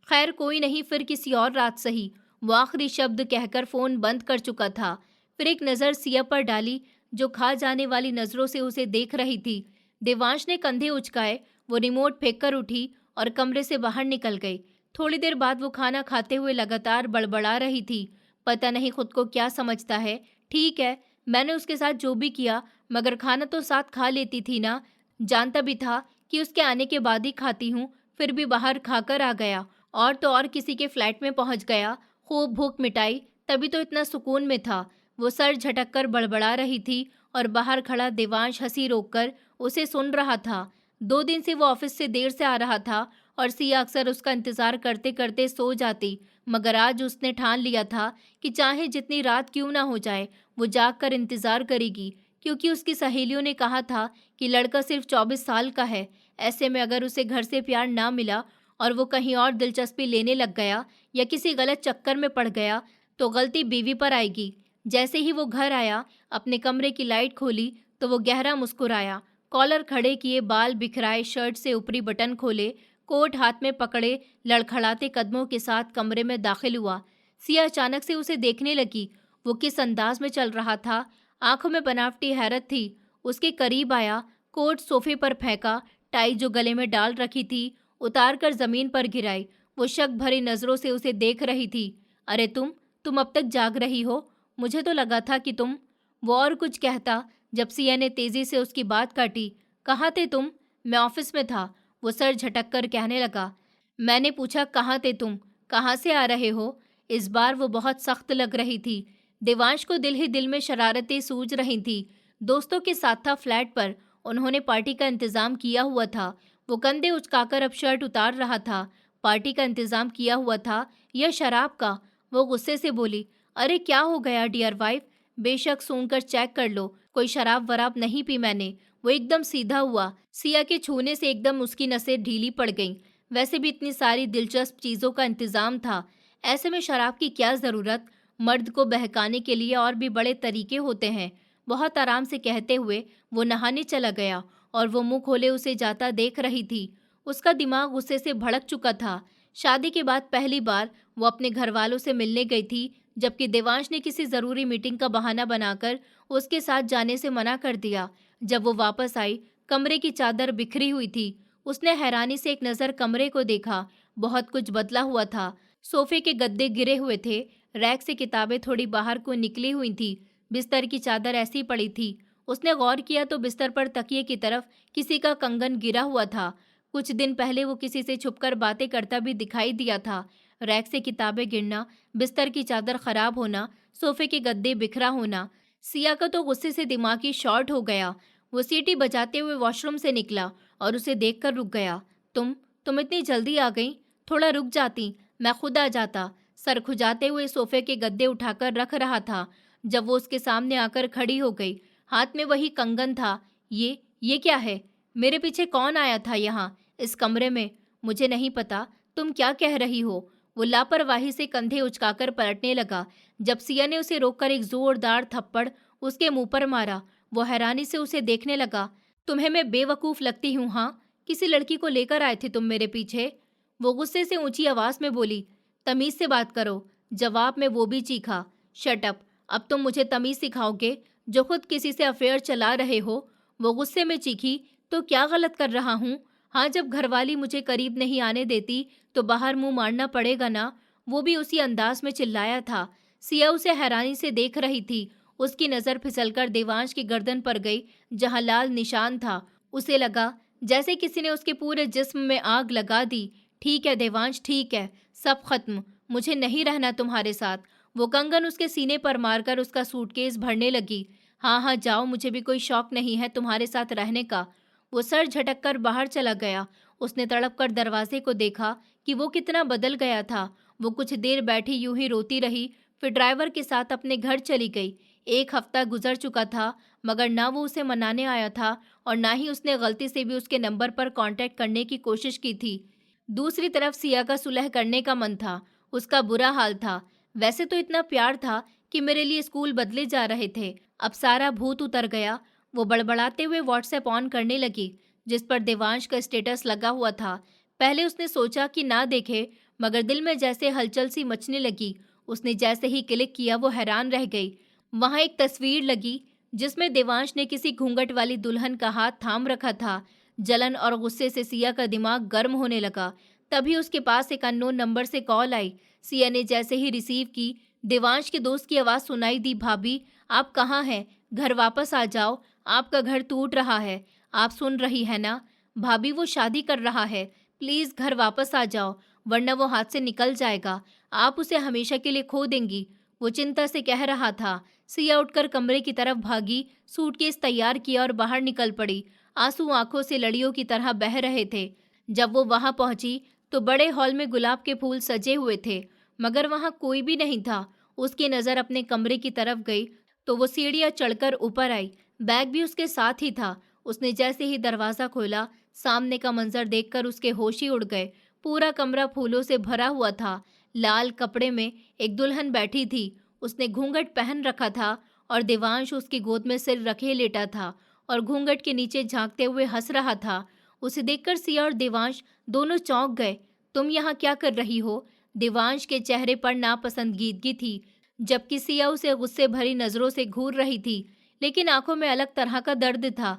खैर कोई नहीं, फिर किसी और रात सही। वो आखिरी शब्द कहकर फ़ोन बंद कर चुका था। फिर एक नज़र सिया पर डाली जो खा जाने वाली नज़रों से उसे देख रही थी। देवांश ने कंधे उचकाए। वो रिमोट फेंक कर उठी और कमरे से बाहर निकल गई। थोड़ी देर बाद वो खाना खाते हुए लगातार बड़बड़ा रही थी। पता नहीं खुद को क्या समझता है। ठीक है, मैंने उसके साथ जो भी किया, मगर खाना तो साथ खा लेती थी ना। जानता भी था कि उसके आने के बाद ही खाती हूँ, फिर भी बाहर खाकर आ गया। और तो और किसी के फ्लैट में पहुँच गया, खूब भूख मिटाई, तभी तो इतना सुकून में था। वो सर झटक कर बड़बड़ा रही थी और बाहर खड़ा देवांश हंसी रोककर उसे सुन रहा था। 2 दिन से वो ऑफिस से देर से आ रहा था और सिया अक्सर उसका इंतजार करते करते सो जाती, मगर आज उसने ठान लिया था कि चाहे जितनी रात क्यों ना हो जाए, वो जाग कर इंतजार करेगी, क्योंकि उसकी सहेलियों ने कहा था कि लड़का सिर्फ 24 साल का है। ऐसे में अगर उसे घर से प्यार ना मिला और वो कहीं और दिलचस्पी लेने लग गया या किसी गलत चक्कर में पड़ गया, तो गलती बीवी पर आएगी। जैसे ही वो घर आया, अपने कमरे की लाइट खोली तो वो गहरा मुस्कुराया। कॉलर खड़े किए, बाल बिखराए, शर्ट से ऊपरी बटन खोले, कोट हाथ में पकड़े, लड़खड़ाते कदमों के साथ कमरे में दाखिल हुआ। सिया अचानक से उसे देखने लगी। वो किस अंदाज में चल रहा था, आंखों में बनावटी हैरत थी। उसके करीब आया, कोट सोफे पर फेंका, टाई जो गले में डाल रखी थी उतार कर जमीन पर गिराई। वो शक भरी नजरों से उसे देख रही थी। अरे तुम अब तक जाग रही हो? मुझे तो लगा था कि तुम। वो और कुछ कहता जब सिया ने तेजी से उसकी बात काटी। कहाँ थे तुम? मैं ऑफिस में था, वो सर झटक कर कहने लगा। मैंने पूछा कहाँ थे तुम, कहाँ से आ रहे हो? इस बार वो बहुत सख्त लग रही थी। देवांश को दिल ही दिल में शरारतें सूझ रही थी। दोस्तों के साथ था फ्लैट पर, उन्होंने पार्टी का इंतजाम किया हुआ था। वो कंधे उचकाकर अब शर्ट उतार रहा था। पार्टी का इंतजाम किया हुआ था या शराब का? वो गुस्से से बोली, अरे क्या हो गया डियर वाइफ? बेशक सूंघकर चेक कर लो, कोई शराब वराब नहीं पी मैंने। वो एकदम सीधा हुआ। सिया के छूने से एकदम उसकी नसें ढीली पड़ गईं। वैसे भी इतनी सारी दिलचस्प चीज़ों का इंतजाम था, ऐसे में शराब की क्या ज़रूरत? मर्द को बहकाने के लिए और भी बड़े तरीके होते हैं। बहुत आराम से कहते हुए वो नहाने चला गया और वो मुंह खोले उसे जाता देख रही थी। उसका दिमाग गुस्से से भड़क चुका था। शादी के बाद पहली बार वो अपने घर वालों से मिलने गई थी, जबकि देवांश ने किसी ज़रूरी मीटिंग का बहाना बनाकर उसके साथ जाने से मना कर दिया। जब वो वापस आई, कमरे की चादर बिखरी हुई थी। उसने हैरानी से एक नज़र कमरे को देखा। बहुत कुछ बदला हुआ था। सोफे के गद्दे गिरे हुए थे, रैक से किताबें थोड़ी बाहर को निकली हुई थी, बिस्तर की चादर ऐसी पड़ी थी। उसने गौर किया तो बिस्तर पर तकिए की तरफ किसी का कंगन गिरा हुआ था। कुछ दिन पहले वो किसी से छुपकर बातें करता भी दिखाई दिया था। रैक से किताबें गिरना, बिस्तर की चादर खराब होना, सोफे के गद्दे बिखरा होना। सिया का तो गुस्से से दिमाग ही शॉर्ट हो गया। वो सीटी बजाते हुए वॉशरूम से निकला और उसे देखकर रुक गया। तुम इतनी जल्दी आ गई? थोड़ा रुक जाती, मैं खुद आ जाता। सर खुजाते हुए सोफे के गद्दे उठाकर रख रहा था जब वो उसके सामने आकर खड़ी हो गई। हाथ में वही कंगन था। ये क्या है? मेरे पीछे कौन आया था यहाँ, इस कमरे में? मुझे नहीं पता, तुम क्या कह रही हो? वो लापरवाही से कंधे उचकाकर पलटने लगा जब सिया ने उसे रोककर एक जोरदार थप्पड़ उसके मुंह पर मारा। वो हैरानी से उसे देखने लगा। तुम्हें मैं बेवकूफ़ लगती हूँ? हाँ, किसी लड़की को लेकर आए थे तुम मेरे पीछे? वो गुस्से से ऊंची आवाज में बोली। तमीज से बात करो, जवाब में वो भी चीखा। शट अप, अब तुम मुझे तमीज सिखाओगे जो खुद किसी से अफेयर चला रहे हो? वो गुस्से में चीखी। तो क्या गलत कर रहा हूँ? हाँ, जब घरवाली मुझे करीब नहीं आने देती तो बाहर मुंह मारना पड़ेगा ना। वो भी उसी अंदाज में चिल्लाया था। सिया उसे हैरानी से देख रही थी। उसकी नज़र फिसलकर देवांश की गर्दन पर गई जहां लाल निशान था। उसे लगा जैसे किसी ने उसके पूरे जिस्म में आग लगा दी। ठीक है देवांश, ठीक है, सब खत्म, मुझे नहीं रहना तुम्हारे साथ। वो कंगन उसके सीने पर मारकर उसका सूटकेस भरने लगी। हाँ हाँ जाओ, मुझे भी कोई शौक नहीं है तुम्हारे साथ रहने का। वो सर झटक कर बाहर चला गया। उसने तड़प कर दरवाजे को देखा कि वो कितना बदल गया था। वो कुछ देर बैठी यूं ही रोती रही, फिर ड्राइवर के साथ अपने घर चली गई। 1 हफ्ता गुजर चुका था, मगर ना वो उसे मनाने आया था और ना ही उसने गलती से भी उसके नंबर पर कांटेक्ट करने की कोशिश की थी। दूसरी तरफ सिया का सुलह करने का मन था। उसका बुरा हाल था। वैसे तो इतना प्यार था कि मेरे लिए स्कूल बदले जा रहे थे, अब सारा भूत उतर गया। वो बड़बड़ाते हुए व्हाट्सएप ऑन करने लगी जिस पर देवांश का स्टेटस लगा हुआ था। पहले उसने सोचा कि ना देखे, मगर दिल में जैसे हलचल सी मचने लगी। उसने जैसे ही क्लिक किया वो हैरान रह गई। वहां एक तस्वीर लगी जिसमें देवांश ने किसी घूंघट वाली दुल्हन का हाथ थाम रखा था। जलन और गुस्से से सिया का दिमाग गर्म होने लगा। तभी उसके पास एक अननोन नंबर से कॉल आई। सिया ने जैसे ही रिसीव की देवांश के दोस्त की आवाज़ सुनाई दी, भाभी आप कहाँ हैं? घर वापस आ जाओ, आपका घर टूट रहा है। आप सुन रही है ना? भाभी वो शादी कर रहा है, प्लीज़ घर वापस आ जाओ, वरना वो हाथ से निकल जाएगा। आप उसे हमेशा के लिए खो देंगी। वो चिंता से कह रहा था। सिया उठकर कमरे की तरफ भागी, सूटकेस तैयार किया और बाहर निकल पड़ी। आंसू आंखों से लड़ियों की तरह बह रहे थे। जब वो वहां पहुंची तो बड़े हॉल में गुलाब के फूल सजे हुए थे, मगर वहां कोई भी नहीं था। उसकी नज़र अपने कमरे की तरफ गई तो वो सीढ़ियां चढ़कर ऊपर आई। बैग भी उसके साथ ही था। उसने जैसे ही दरवाज़ा खोला, सामने का मंजर देखकर उसके होश ही उड़ गए। पूरा कमरा फूलों से भरा हुआ था। लाल कपड़े में एक दुल्हन बैठी थी। उसने घूंघट पहन रखा था और देवांश उसकी गोद में सिर रखे लेटा था और घूंघट के नीचे झांकते हुए हंस रहा था। उसे देखकर सिया और देवांश दोनों चौंक गए। तुम यहाँ क्या कर रही हो? देवांश के चेहरे पर नापसंदीदगी थी, जबकि सिया उसे गुस्से भरी नजरों से घूर रही थी, लेकिन आंखों में अलग तरह का दर्द था।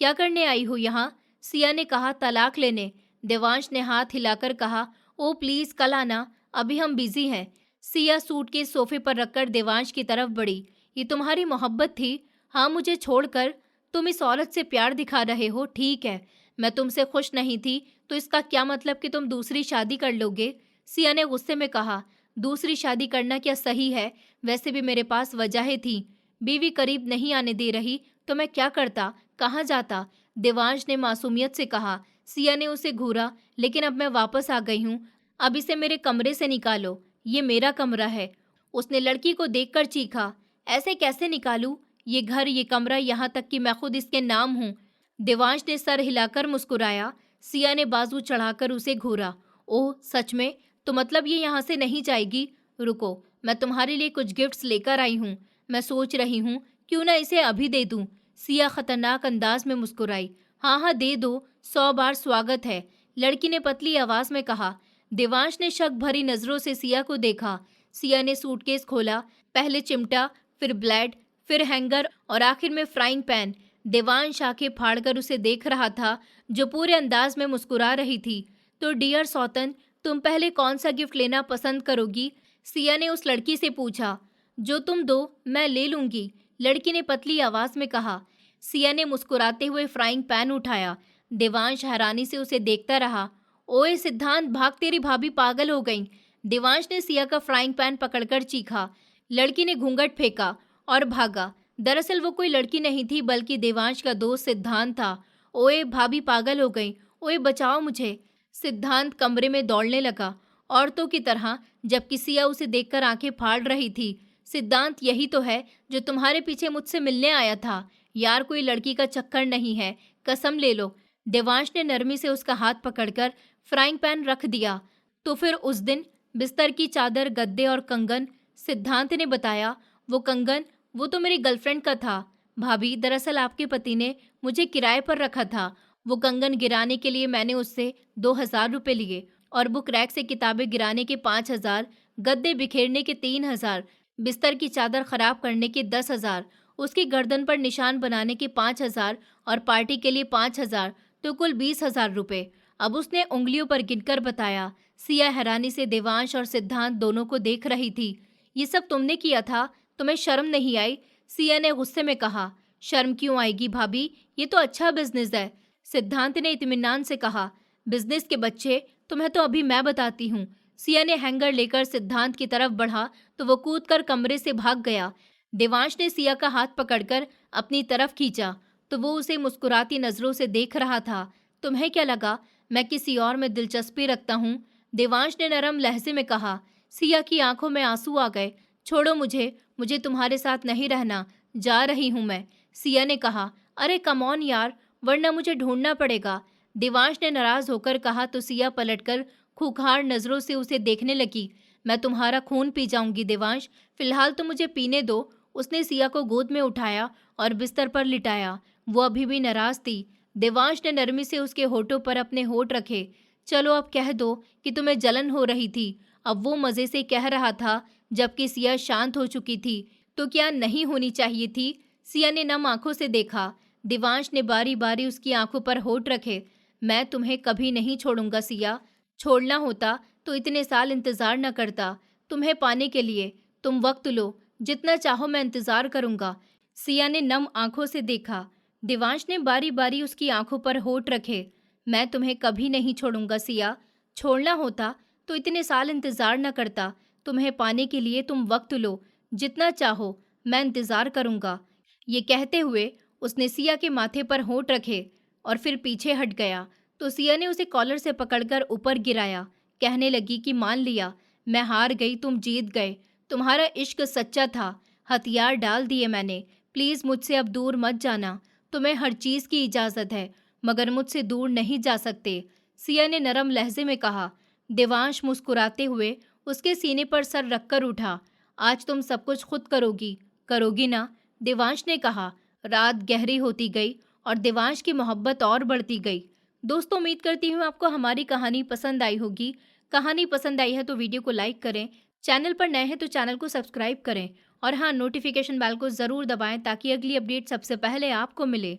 क्या करने आई हो यहाँ? सिया ने कहा, तलाक लेने। देवांश ने हाथ हिलाकर कहा, ओ प्लीज कल आना, अभी हम बिजी हैं। सिया सूटकेस सोफे पर रखकर देवांश की तरफ बढ़ी। ये तुम्हारी मोहब्बत थी? हाँ, मुझे छोड़कर तुम इस औरत से प्यार दिखा रहे हो, ठीक है। मैं तुमसे खुश नहीं थी तो इसका क्या मतलब कि तुम दूसरी शादी कर लोगे? सिया ने गुस्से में कहा, दूसरी शादी करना क्या सही है? वैसे भी मेरे पास वजहें थी। बीवी करीब नहीं आने दे रही तो मैं क्या करता, कहाँ जाता? देवांश ने मासूमियत से कहा। सिया ने उसे घूरा, लेकिन अब मैं वापस आ गई हूँ। अब इसे मेरे कमरे से निकालो, ये मेरा कमरा है। उसने लड़की को देखकर चीखा, ऐसे कैसे निकालूं? ये घर, ये कमरा, यहाँ तक कि मैं खुद इसके नाम हूँ। देवांश ने सर हिलाकर मुस्कुराया। सिया ने बाजू चढ़ाकर उसे घूरा। ओह सच में? तो मतलब ये यहाँ से नहीं जाएगी? रुको, मैं तुम्हारे लिए कुछ गिफ्ट्स लेकर आई हूँ। मैं सोच रही हूँ क्यों ना इसे अभी दे दूँ। सिया खतरनाक अंदाज में मुस्कुराई। हाँ हाँ दे दो, 100 बार स्वागत है, लड़की ने पतली आवाज में कहा। देवांश ने शक भरी नजरों से सिया को देखा। सिया ने सूटकेस खोला, पहले चिमटा, फिर ब्लेड, फिर हैंगर और आखिर में फ्राइंग पैन। देवांश आंखें फाड़कर उसे देख रहा था, जो पूरे अंदाज में मुस्कुरा रही थी। तो डियर सौतन, तुम पहले कौन सा गिफ्ट लेना पसंद करोगी? सिया ने उस लड़की से पूछा। जो तुम दो मैं ले लूंगी, लड़की ने पतली आवाज में कहा। सिया ने मुस्कुराते हुए फ्राइंग पैन उठाया। देवांश हैरानी से उसे देखता रहा। ओए सिद्धांत, भाग, तेरी भाभी पागल हो गई। देवांश ने सिया का फ्राइंग पैन पकड़कर चीखा। लड़की ने घूंघट फेंका और भागा। दरअसल वो कोई लड़की नहीं थी, बल्कि देवांश का दोस्त सिद्धांत था। ओए भाभी पागल हो गई, ओए बचाओ मुझे। सिद्धांत कमरे में दौड़ने लगा, औरतों की तरह, जबकि सिया उसे देखकर आंखें फाड़ रही थी। सिद्धांत, यही तो है जो तुम्हारे पीछे मुझसे मिलने आया था। यार, कोई लड़की का चक्कर नहीं है, कसम ले लो। देवांश ने नरमी से उसका हाथ पकड़कर फ्राइंग पैन रख दिया। तो फिर उस दिन बिस्तर की चादर, गद्दे और कंगन? सिद्धांत ने बताया। वो कंगन, वो तो मेरी गर्लफ्रेंड का था। भाभी, दरअसल आपके पति ने मुझे किराए पर रखा था। वो कंगन गिराने के लिए मैंने उससे 2,000 रुपये लिए और बुक रैक से किताबें गिराने के 5,000, गद्दे बिखेरने के 3,000, बिस्तर की चादर खराब करने के 10,000, उसकी गर्दन पर निशान बनाने के 5,000 और पार्टी के लिए 5,000, तो कुल 20,000 रुपये। अब उसने उंगलियों पर गिनकर बताया। सिया हैरानी से देवांश और सिद्धांत दोनों को देख रही थी। ये सब तुमने किया था? तुम्हें शर्म नहीं आई? सिया ने गुस्से में कहा। शर्म क्यों आएगी भाभी, ये तो अच्छा बिजनेस है। सिद्धांत ने इत्मीनान से कहा। बिजनेस के बच्चे, तुम्हें तो अभी मैं बताती हूँ। सिया ने हैंगर लेकर सिद्धांत की तरफ बढ़ा तो वो कूदकर कमरे से भाग गया। देवांश ने सिया का हाथ पकड़कर अपनी तरफ खींचा तो वो उसे मुस्कुराती नजरों से देख रहा था। तुम्हें क्या लगा मैं किसी और में दिलचस्पी रखता हूँ? देवांश ने नरम लहजे में कहा। सिया की आंखों में आंसू आ गए। छोड़ो मुझे, मुझे तुम्हारे साथ नहीं रहना, जा रही हूँ मैं। सिया ने कहा। अरे कम ऑन यार, वरना मुझे ढूंढना पड़ेगा। देवांश ने नाराज होकर कहा तो सिया पलटकर खूंखार नजरों से उसे देखने लगी। मैं तुम्हारा खून पी जाऊंगी देवांश, फिलहाल तो मुझे पीने दो। उसने सिया को गोद में उठाया और बिस्तर पर लिटाया। वो अभी भी नाराज थी। देवांश ने नरमी से उसके होठों पर अपने होठ रखे। चलो अब कह दो कि तुम्हें जलन हो रही थी। अब वो मजे से कह रहा था, जबकि सिया शांत हो चुकी थी। तो क्या नहीं होनी चाहिए थी? सिया ने नम आंखों से देखा। देवांश ने बारी बारी उसकी आंखों पर होठ रखे। मैं तुम्हें कभी नहीं छोड़ूंगा सिया। छोड़ना होता तो इतने साल इंतजार न करता तुम्हें पाने के लिए। तुम वक्त लो, जितना चाहो मैं इंतजार करूंगा। सिया ने नम आंखों से देखा। देवांश ने बारी बारी उसकी आंखों पर होठ रखे। मैं तुम्हें कभी नहीं छोड़ूंगा सिया। छोड़ना होता तो इतने साल इंतजार न करता। तुम्हें पाने के लिए तुम वक्त लो, जितना चाहो मैं इंतजार करूंगा। ये कहते हुए उसने सिया के माथे पर होंठ रखे और फिर पीछे हट गया तो सिया ने उसे कॉलर से पकड़कर ऊपर गिराया। कहने लगी कि मान लिया, मैं हार गई, तुम जीत गए। तुम्हारा इश्क सच्चा था, हथियार डाल दिए मैंने। प्लीज मुझसे अब दूर मत जाना। तुम्हें हर चीज की इजाजत है, मगर मुझसे दूर नहीं जा सकते, सिया ने नरम लहजे में कहा। देवांश मुस्कुराते हुए उसके सीने पर सर रखकर उठा। आज तुम सब कुछ खुद करोगी, करोगी ना? देवांश ने कहा। रात गहरी होती गई और देवांश की मोहब्बत और बढ़ती गई। दोस्तों, उम्मीद करती हूँ आपको हमारी कहानी पसंद आई होगी। कहानी पसंद आई है तो वीडियो को लाइक करें, चैनल पर नए हैं तो चैनल को सब्सक्राइब करें और हाँ, नोटिफिकेशन बेल को ज़रूर दबाएं ताकि अगली अपडेट सबसे पहले आपको मिले।